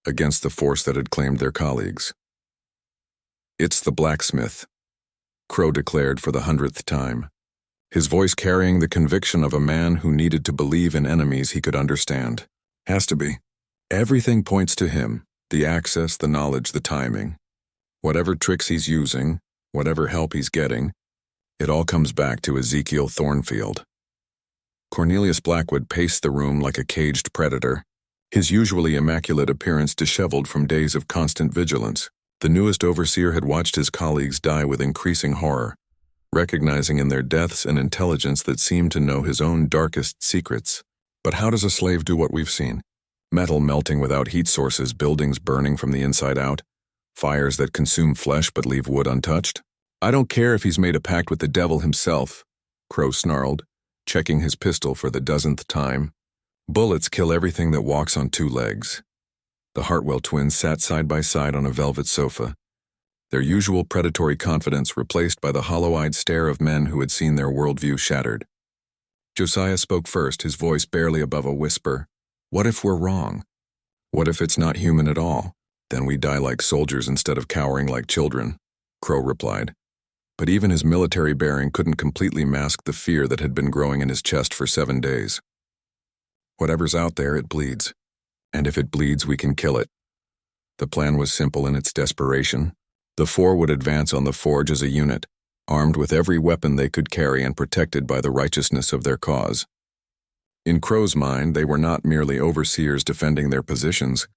against the force that had claimed their colleagues. "It's the blacksmith," Crow declared for the 100th time, his voice carrying the conviction of a man who needed to believe in enemies he could understand. "Has to be. Everything points to him, the access, the knowledge, the timing. Whatever tricks he's using, whatever help he's getting, it all comes back to Ezekiel Thornfield." Cornelius Blackwood paced the room like a caged predator, his usually immaculate appearance disheveled from days of constant vigilance. The newest overseer had watched his colleagues die with increasing horror, recognizing in their deaths an intelligence that seemed to know his own darkest secrets. But how does a slave do what we've seen? Metal melting without heat sources, buildings burning from the inside out, fires that consume flesh but leave wood untouched? I don't care if he's made a pact with the devil himself, Crow snarled, checking his pistol for the dozenth time. Bullets kill everything that walks on two legs. The Hartwell twins sat side by side on a velvet sofa, their usual predatory confidence replaced by the hollow-eyed stare of men who had seen their worldview shattered. Josiah spoke first, his voice barely above a whisper. What if we're wrong? What if it's not human at all? Then we die like soldiers instead of cowering like children, Crow replied. But even his military bearing couldn't completely mask the fear that had been growing in his chest for 7 days. Whatever's out there, it bleeds. And if it bleeds, we can kill it. The plan was simple in its desperation. The four would advance on the forge as a unit, armed with every weapon they could carry and protected by the righteousness of their cause. In Crow's mind, they were not merely overseers defending their positions.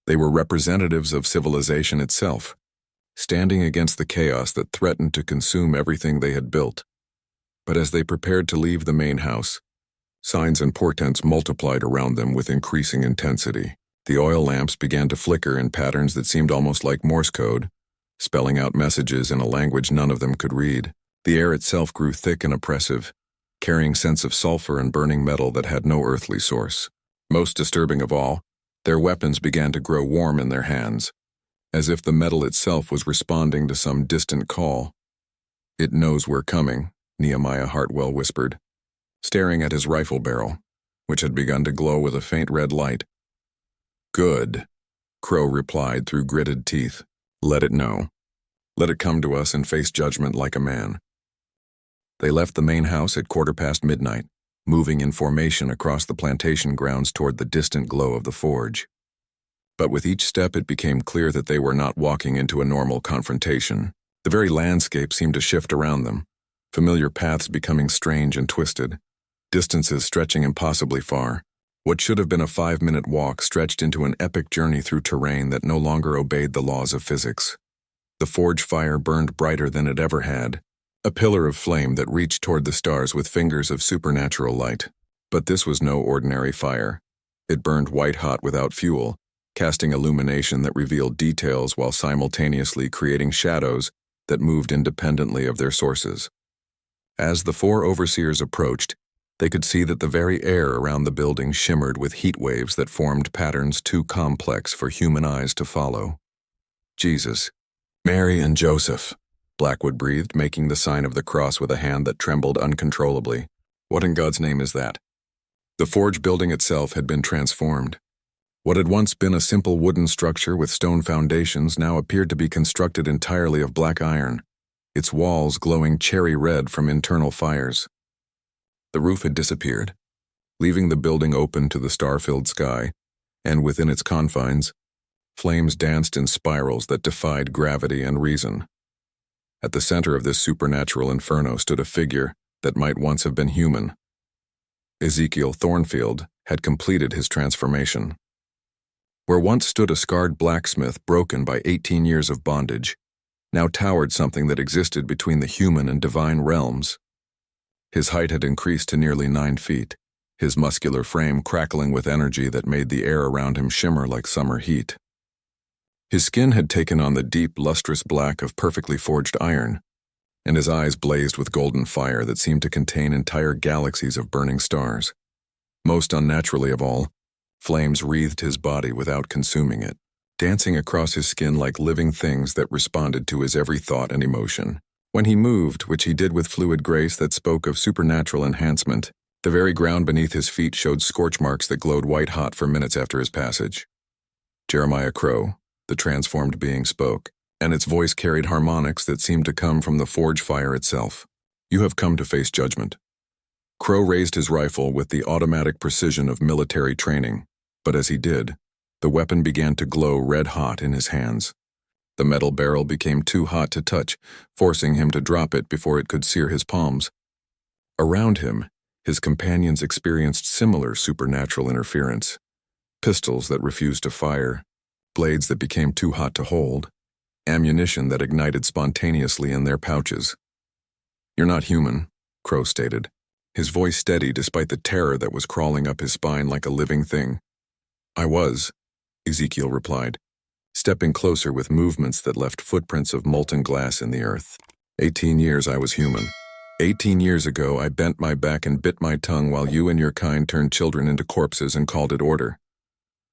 They were representatives of civilization itself, standing against the chaos that threatened to consume everything they had built. But as they prepared to leave the main house, signs and portents multiplied around them with increasing intensity. The oil lamps began to flicker in patterns that seemed almost like Morse code, spelling out messages in a language none of them could read. The air itself grew thick and oppressive, carrying scents of sulfur and burning metal that had no earthly source. Most disturbing of all, their weapons began to grow warm in their hands, as if the metal itself was responding to some distant call. It knows we're coming, Nehemiah Hartwell whispered, staring at his rifle barrel, which had begun to glow with a faint red light. Good, Crow replied through gritted teeth. Let it know. Let it come to us and face judgment like a man. They left the main house at midnight, moving in formation across the plantation grounds toward the distant glow of the forge. But with each step it became clear that they were not walking into a normal confrontation. The very landscape seemed to shift around them, familiar paths becoming strange and twisted, distances stretching impossibly far. What should have been a 5-minute walk stretched into an epic journey through terrain that no longer obeyed the laws of physics. The forge fire burned brighter than it ever had, a pillar of flame that reached toward the stars with fingers of supernatural light. But this was no ordinary fire. It burned white-hot without fuel, casting illumination that revealed details while simultaneously creating shadows that moved independently of their sources. As the four overseers approached, they could see that the very air around the building shimmered with heat waves that formed patterns too complex for human eyes to follow. Jesus, Mary and Joseph, Blackwood breathed, making the sign of the cross with a hand that trembled uncontrollably. What in God's name is that? The forge building itself had been transformed. What had once been a simple wooden structure with stone foundations now appeared to be constructed entirely of black iron, its walls glowing cherry red from internal fires. The roof had disappeared, leaving the building open to the star-filled sky, and within its confines, flames danced in spirals that defied gravity and reason. At the center of this supernatural inferno stood a figure that might once have been human. Ezekiel Thornfield had completed his transformation. Where once stood a scarred blacksmith broken by 18 years of bondage, now towered something that existed between the human and divine realms. His height had increased to nearly 9 feet, his muscular frame crackling with energy that made the air around him shimmer like summer heat. His skin had taken on the deep, lustrous black of perfectly forged iron, and his eyes blazed with golden fire that seemed to contain entire galaxies of burning stars. Most unnaturally of all, flames wreathed his body without consuming it, dancing across his skin like living things that responded to his every thought and emotion. When he moved, which he did with fluid grace that spoke of supernatural enhancement, the very ground beneath his feet showed scorch marks that glowed white-hot for minutes after his passage. Jeremiah Crow, the transformed being, spoke, and its voice carried harmonics that seemed to come from the forge fire itself. You have come to face judgment. Crow raised his rifle with the automatic precision of military training, but as he did, the weapon began to glow red-hot in his hands. The metal barrel became too hot to touch, forcing him to drop it before it could sear his palms. Around him, His companions experienced similar supernatural interference. Pistols that refused to fire, blades that became too hot to hold, ammunition that ignited spontaneously in their pouches. "You're not human," Crow stated, his voice steady despite the terror that was crawling up his spine like a living thing. "I was," Ezekiel replied, stepping closer with movements that left footprints of molten glass in the earth. 18 years I was human. 18 years ago I bent my back and bit my tongue while you and your kind turned children into corpses and called it order.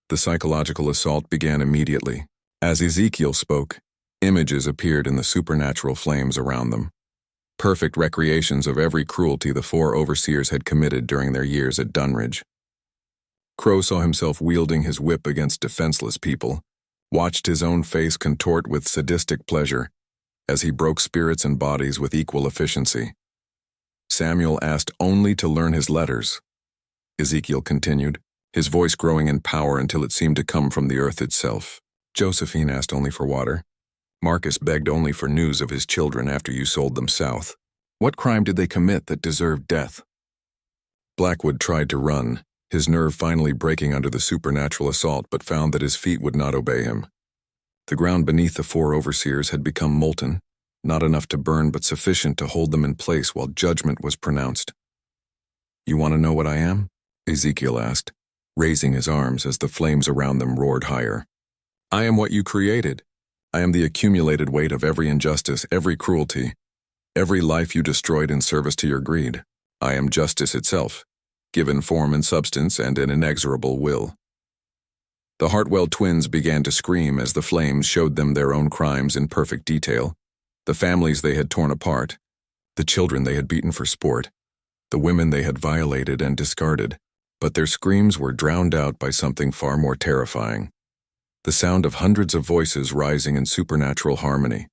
The psychological assault began immediately. As Ezekiel spoke, images appeared in the supernatural flames around them. Perfect recreations of every cruelty the 4 overseers had committed during their years at Dunridge. Crow saw himself wielding his whip against defenseless people, watched his own face contort with sadistic pleasure as he broke spirits and bodies with equal efficiency. Samuel asked only to learn his letters, Ezekiel continued, his voice growing in power until it seemed to come from the earth itself. Josephine asked only for water. Marcus begged only for news of his children after you sold them south. What crime did they commit that deserved death? Blackwood tried to run, his nerve finally breaking under the supernatural assault, but found that his feet would not obey him. The ground beneath the 4 overseers had become molten, not enough to burn but sufficient to hold them in place while judgment was pronounced. "You want to know what I am?" Ezekiel asked, raising his arms as the flames around them roared higher. "I am what you created. I am the accumulated weight of every injustice, every cruelty, every life you destroyed in service to your greed. I am justice itself, given form and substance and an inexorable will." The Hartwell twins began to scream as the flames showed them their own crimes in perfect detail, the families they had torn apart, the children they had beaten for sport, the women they had violated and discarded, but their screams were drowned out by something far more terrifying. The sound of hundreds of voices rising in supernatural harmony,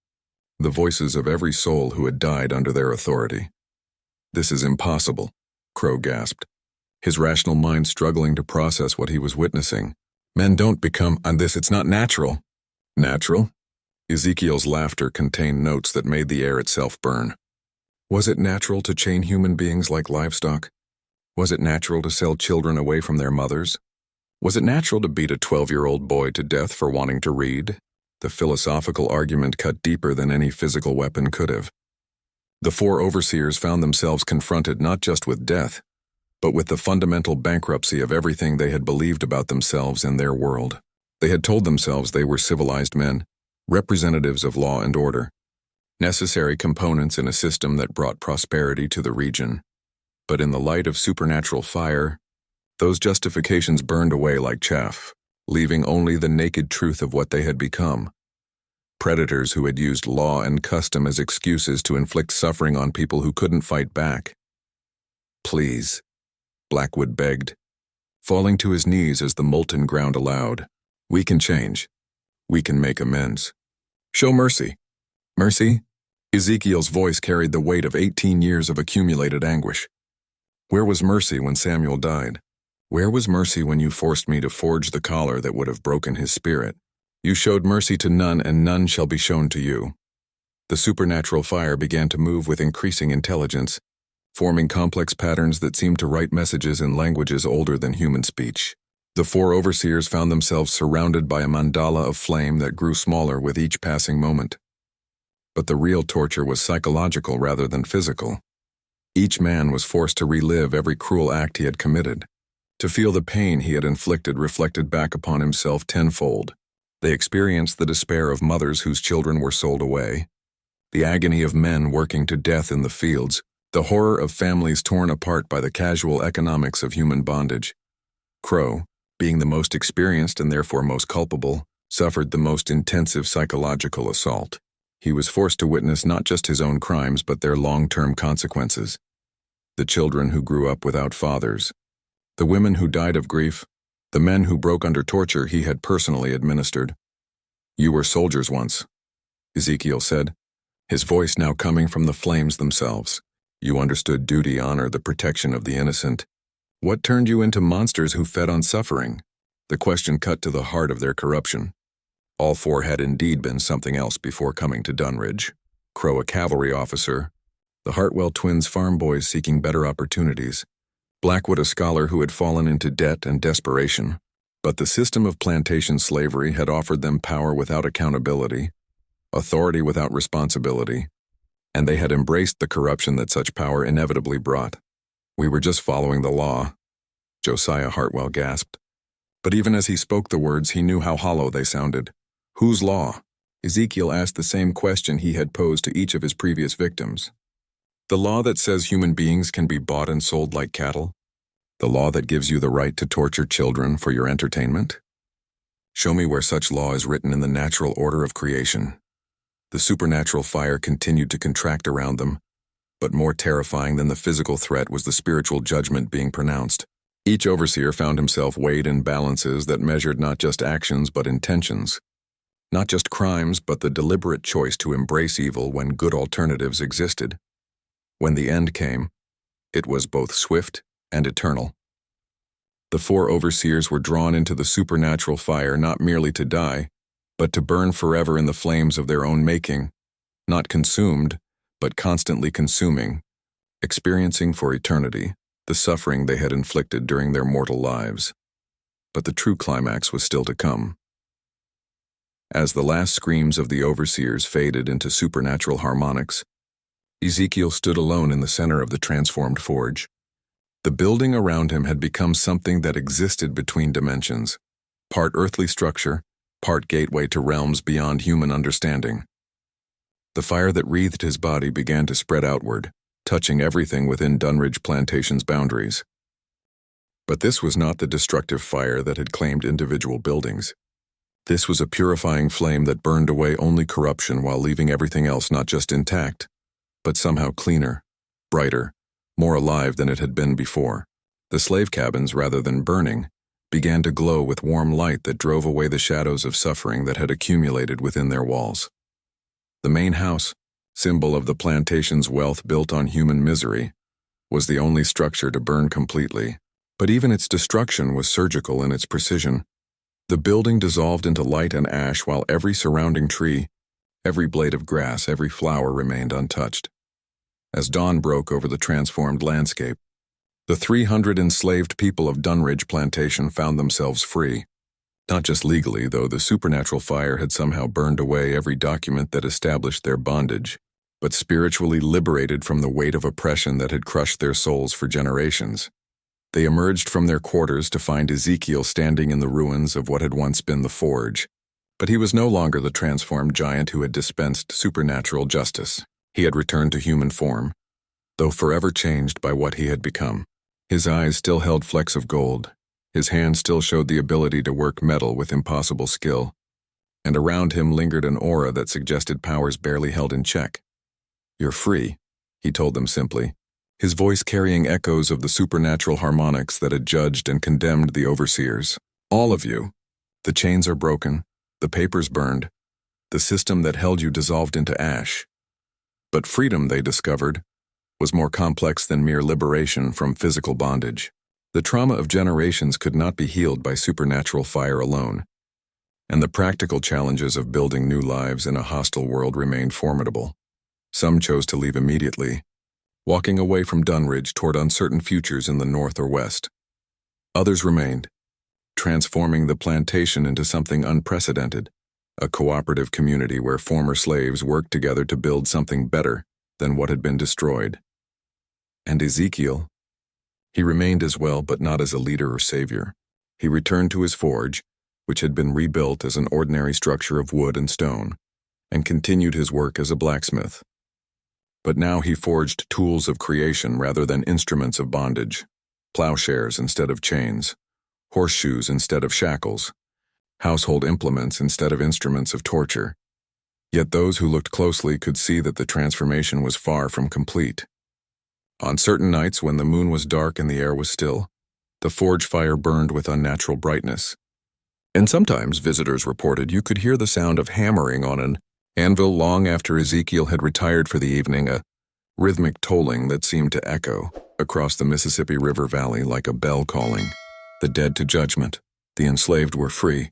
the voices of every soul who had died under their authority. "This is impossible," Crow gasped, his rational mind struggling to process what he was witnessing. "Men don't become on this, it's not natural." "Natural?" Ezekiel's laughter contained notes that made the air itself burn. Was it natural to chain human beings like livestock? Was it natural to sell children away from their mothers? Was it natural to beat a 12-year-old boy to death for wanting to read? The philosophical argument cut deeper than any physical weapon could have. The 4 overseers found themselves confronted not just with death, but with the fundamental bankruptcy of everything they had believed about themselves and their world. They had told themselves they were civilized men, representatives of law and order, necessary components in a system that brought prosperity to the region. But in the light of supernatural fire, those justifications burned away like chaff, leaving only the naked truth of what they had become. Predators who had used law and custom as excuses to inflict suffering on people who couldn't fight back. "Please," Blackwood begged, falling to his knees as the molten ground allowed. "We can change. We can make amends. Show mercy." "Mercy?" Ezekiel's voice carried the weight of 18 years of accumulated anguish. "Where was mercy when Samuel died? Where was mercy when you forced me to forge the collar that would have broken his spirit? You showed mercy to none, and none shall be shown to you." The supernatural fire began to move with increasing intelligence, forming complex patterns that seemed to write messages in languages older than human speech. The 4 overseers found themselves surrounded by a mandala of flame that grew smaller with each passing moment. But the real torture was psychological rather than physical. Each man was forced to relive every cruel act he had committed, to feel the pain he had inflicted reflected back upon himself tenfold. They experienced the despair of mothers whose children were sold away, the agony of men working to death in the fields, the horror of families torn apart by the casual economics of human bondage. Crow, being the most experienced and therefore most culpable, suffered the most intensive psychological assault. He was forced to witness not just his own crimes but their long-term consequences. The children who grew up without fathers, the women who died of grief, the men who broke under torture he had personally administered. "You were soldiers once," Ezekiel said, his voice now coming from the flames themselves. "You understood duty, honor, the protection of the innocent. What turned you into monsters who fed on suffering?" The question cut to the heart of their corruption. All 4 had indeed been something else before coming to Dunridge. Crow, a cavalry officer, the Hartwell twins farm boys seeking better opportunities, Blackwood a scholar who had fallen into debt and desperation, but the system of plantation slavery had offered them power without accountability, authority without responsibility, and they had embraced the corruption that such power inevitably brought. We were just following the law, Josiah Hartwell gasped. But even as he spoke the words, he knew how hollow they sounded. Whose law? Ezekiel asked the same question he had posed to each of his previous victims. The law that says human beings can be bought and sold like cattle? The law that gives you the right to torture children for your entertainment? Show me where such law is written in the natural order of creation. The supernatural fire continued to contract around them, but more terrifying than the physical threat was the spiritual judgment being pronounced. Each overseer found himself weighed in balances that measured not just actions but intentions, not just crimes but the deliberate choice to embrace evil when good alternatives existed. When the end came, it was both swift and eternal. The 4 overseers were drawn into the supernatural fire not merely to die, but to burn forever in the flames of their own making, not consumed, but constantly consuming, experiencing for eternity the suffering they had inflicted during their mortal lives. But the true climax was still to come. As the last screams of the overseers faded into supernatural harmonics, Ezekiel stood alone in the center of the transformed forge. The building around him had become something that existed between dimensions, part earthly structure, part gateway to realms beyond human understanding. The fire that wreathed his body began to spread outward, touching everything within Dunridge Plantation's boundaries. But this was not the destructive fire that had claimed individual buildings. This was a purifying flame that burned away only corruption while leaving everything else not just intact, but somehow cleaner, brighter, more alive than it had been before. The slave cabins, rather than burning, began to glow with warm light that drove away the shadows of suffering that had accumulated within their walls. The main house, symbol of the plantation's wealth built on human misery, was the only structure to burn completely. But even its destruction was surgical in its precision. The building dissolved into light and ash while every surrounding tree, every blade of grass, every flower remained untouched. As dawn broke over the transformed landscape, the 300 enslaved people of Dunridge Plantation found themselves free. Not just legally, though the supernatural fire had somehow burned away every document that established their bondage, but spiritually liberated from the weight of oppression that had crushed their souls for generations. They emerged from their quarters to find Ezekiel standing in the ruins of what had once been the forge. But he was no longer the transformed giant who had dispensed supernatural justice. He had returned to human form, though forever changed by what he had become. His eyes still held flecks of gold. His hand still showed the ability to work metal with impossible skill, and around him lingered an aura that suggested powers barely held in check. "You're free," he told them simply, his voice carrying echoes of the supernatural harmonics that had judged and condemned the overseers. "All of you. The chains are broken, the papers burned, the system that held you dissolved into ash." But freedom, they discovered, was more complex than mere liberation from physical bondage. The trauma of generations could not be healed by supernatural fire alone, and the practical challenges of building new lives in a hostile world remained formidable. Some chose to leave immediately, walking away from Dunridge toward uncertain futures in the north or west. Others remained, transforming the plantation into something unprecedented, a cooperative community where former slaves worked together to build something better than what had been destroyed. And Ezekiel? He remained as well, but not as a leader or savior. He returned to his forge, which had been rebuilt as an ordinary structure of wood and stone, and continued his work as a blacksmith. But now he forged tools of creation rather than instruments of bondage, plowshares instead of chains, horseshoes instead of shackles, household implements instead of instruments of torture. Yet those who looked closely could see that the transformation was far from complete. On certain nights when the moon was dark and the air was still, the forge fire burned with unnatural brightness. And sometimes, visitors reported, you could hear the sound of hammering on an anvil long after Ezekiel had retired for the evening, a rhythmic tolling that seemed to echo across the Mississippi River Valley like a bell calling. The dead to judgment, the enslaved were free,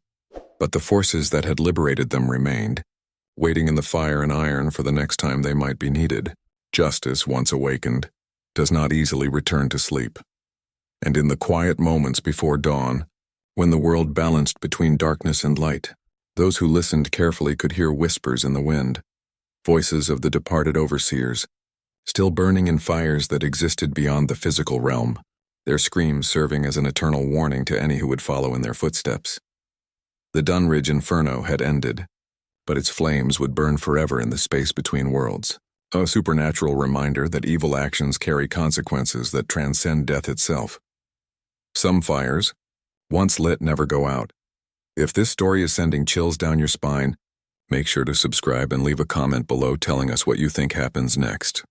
but the forces that had liberated them remained, waiting in the fire and iron for the next time they might be needed. Justice, once awakened, does not easily return to sleep. And in the quiet moments before dawn, when the world balanced between darkness and light, those who listened carefully could hear whispers in the wind, voices of the departed overseers, still burning in fires that existed beyond the physical realm, their screams serving as an eternal warning to any who would follow in their footsteps. The Dunridge Inferno had ended, but its flames would burn forever in the space between worlds, a supernatural reminder that evil actions carry consequences that transcend death itself. Some fires, once lit, never go out. If this story is sending chills down your spine, make sure to subscribe and leave a comment below telling us what you think happens next.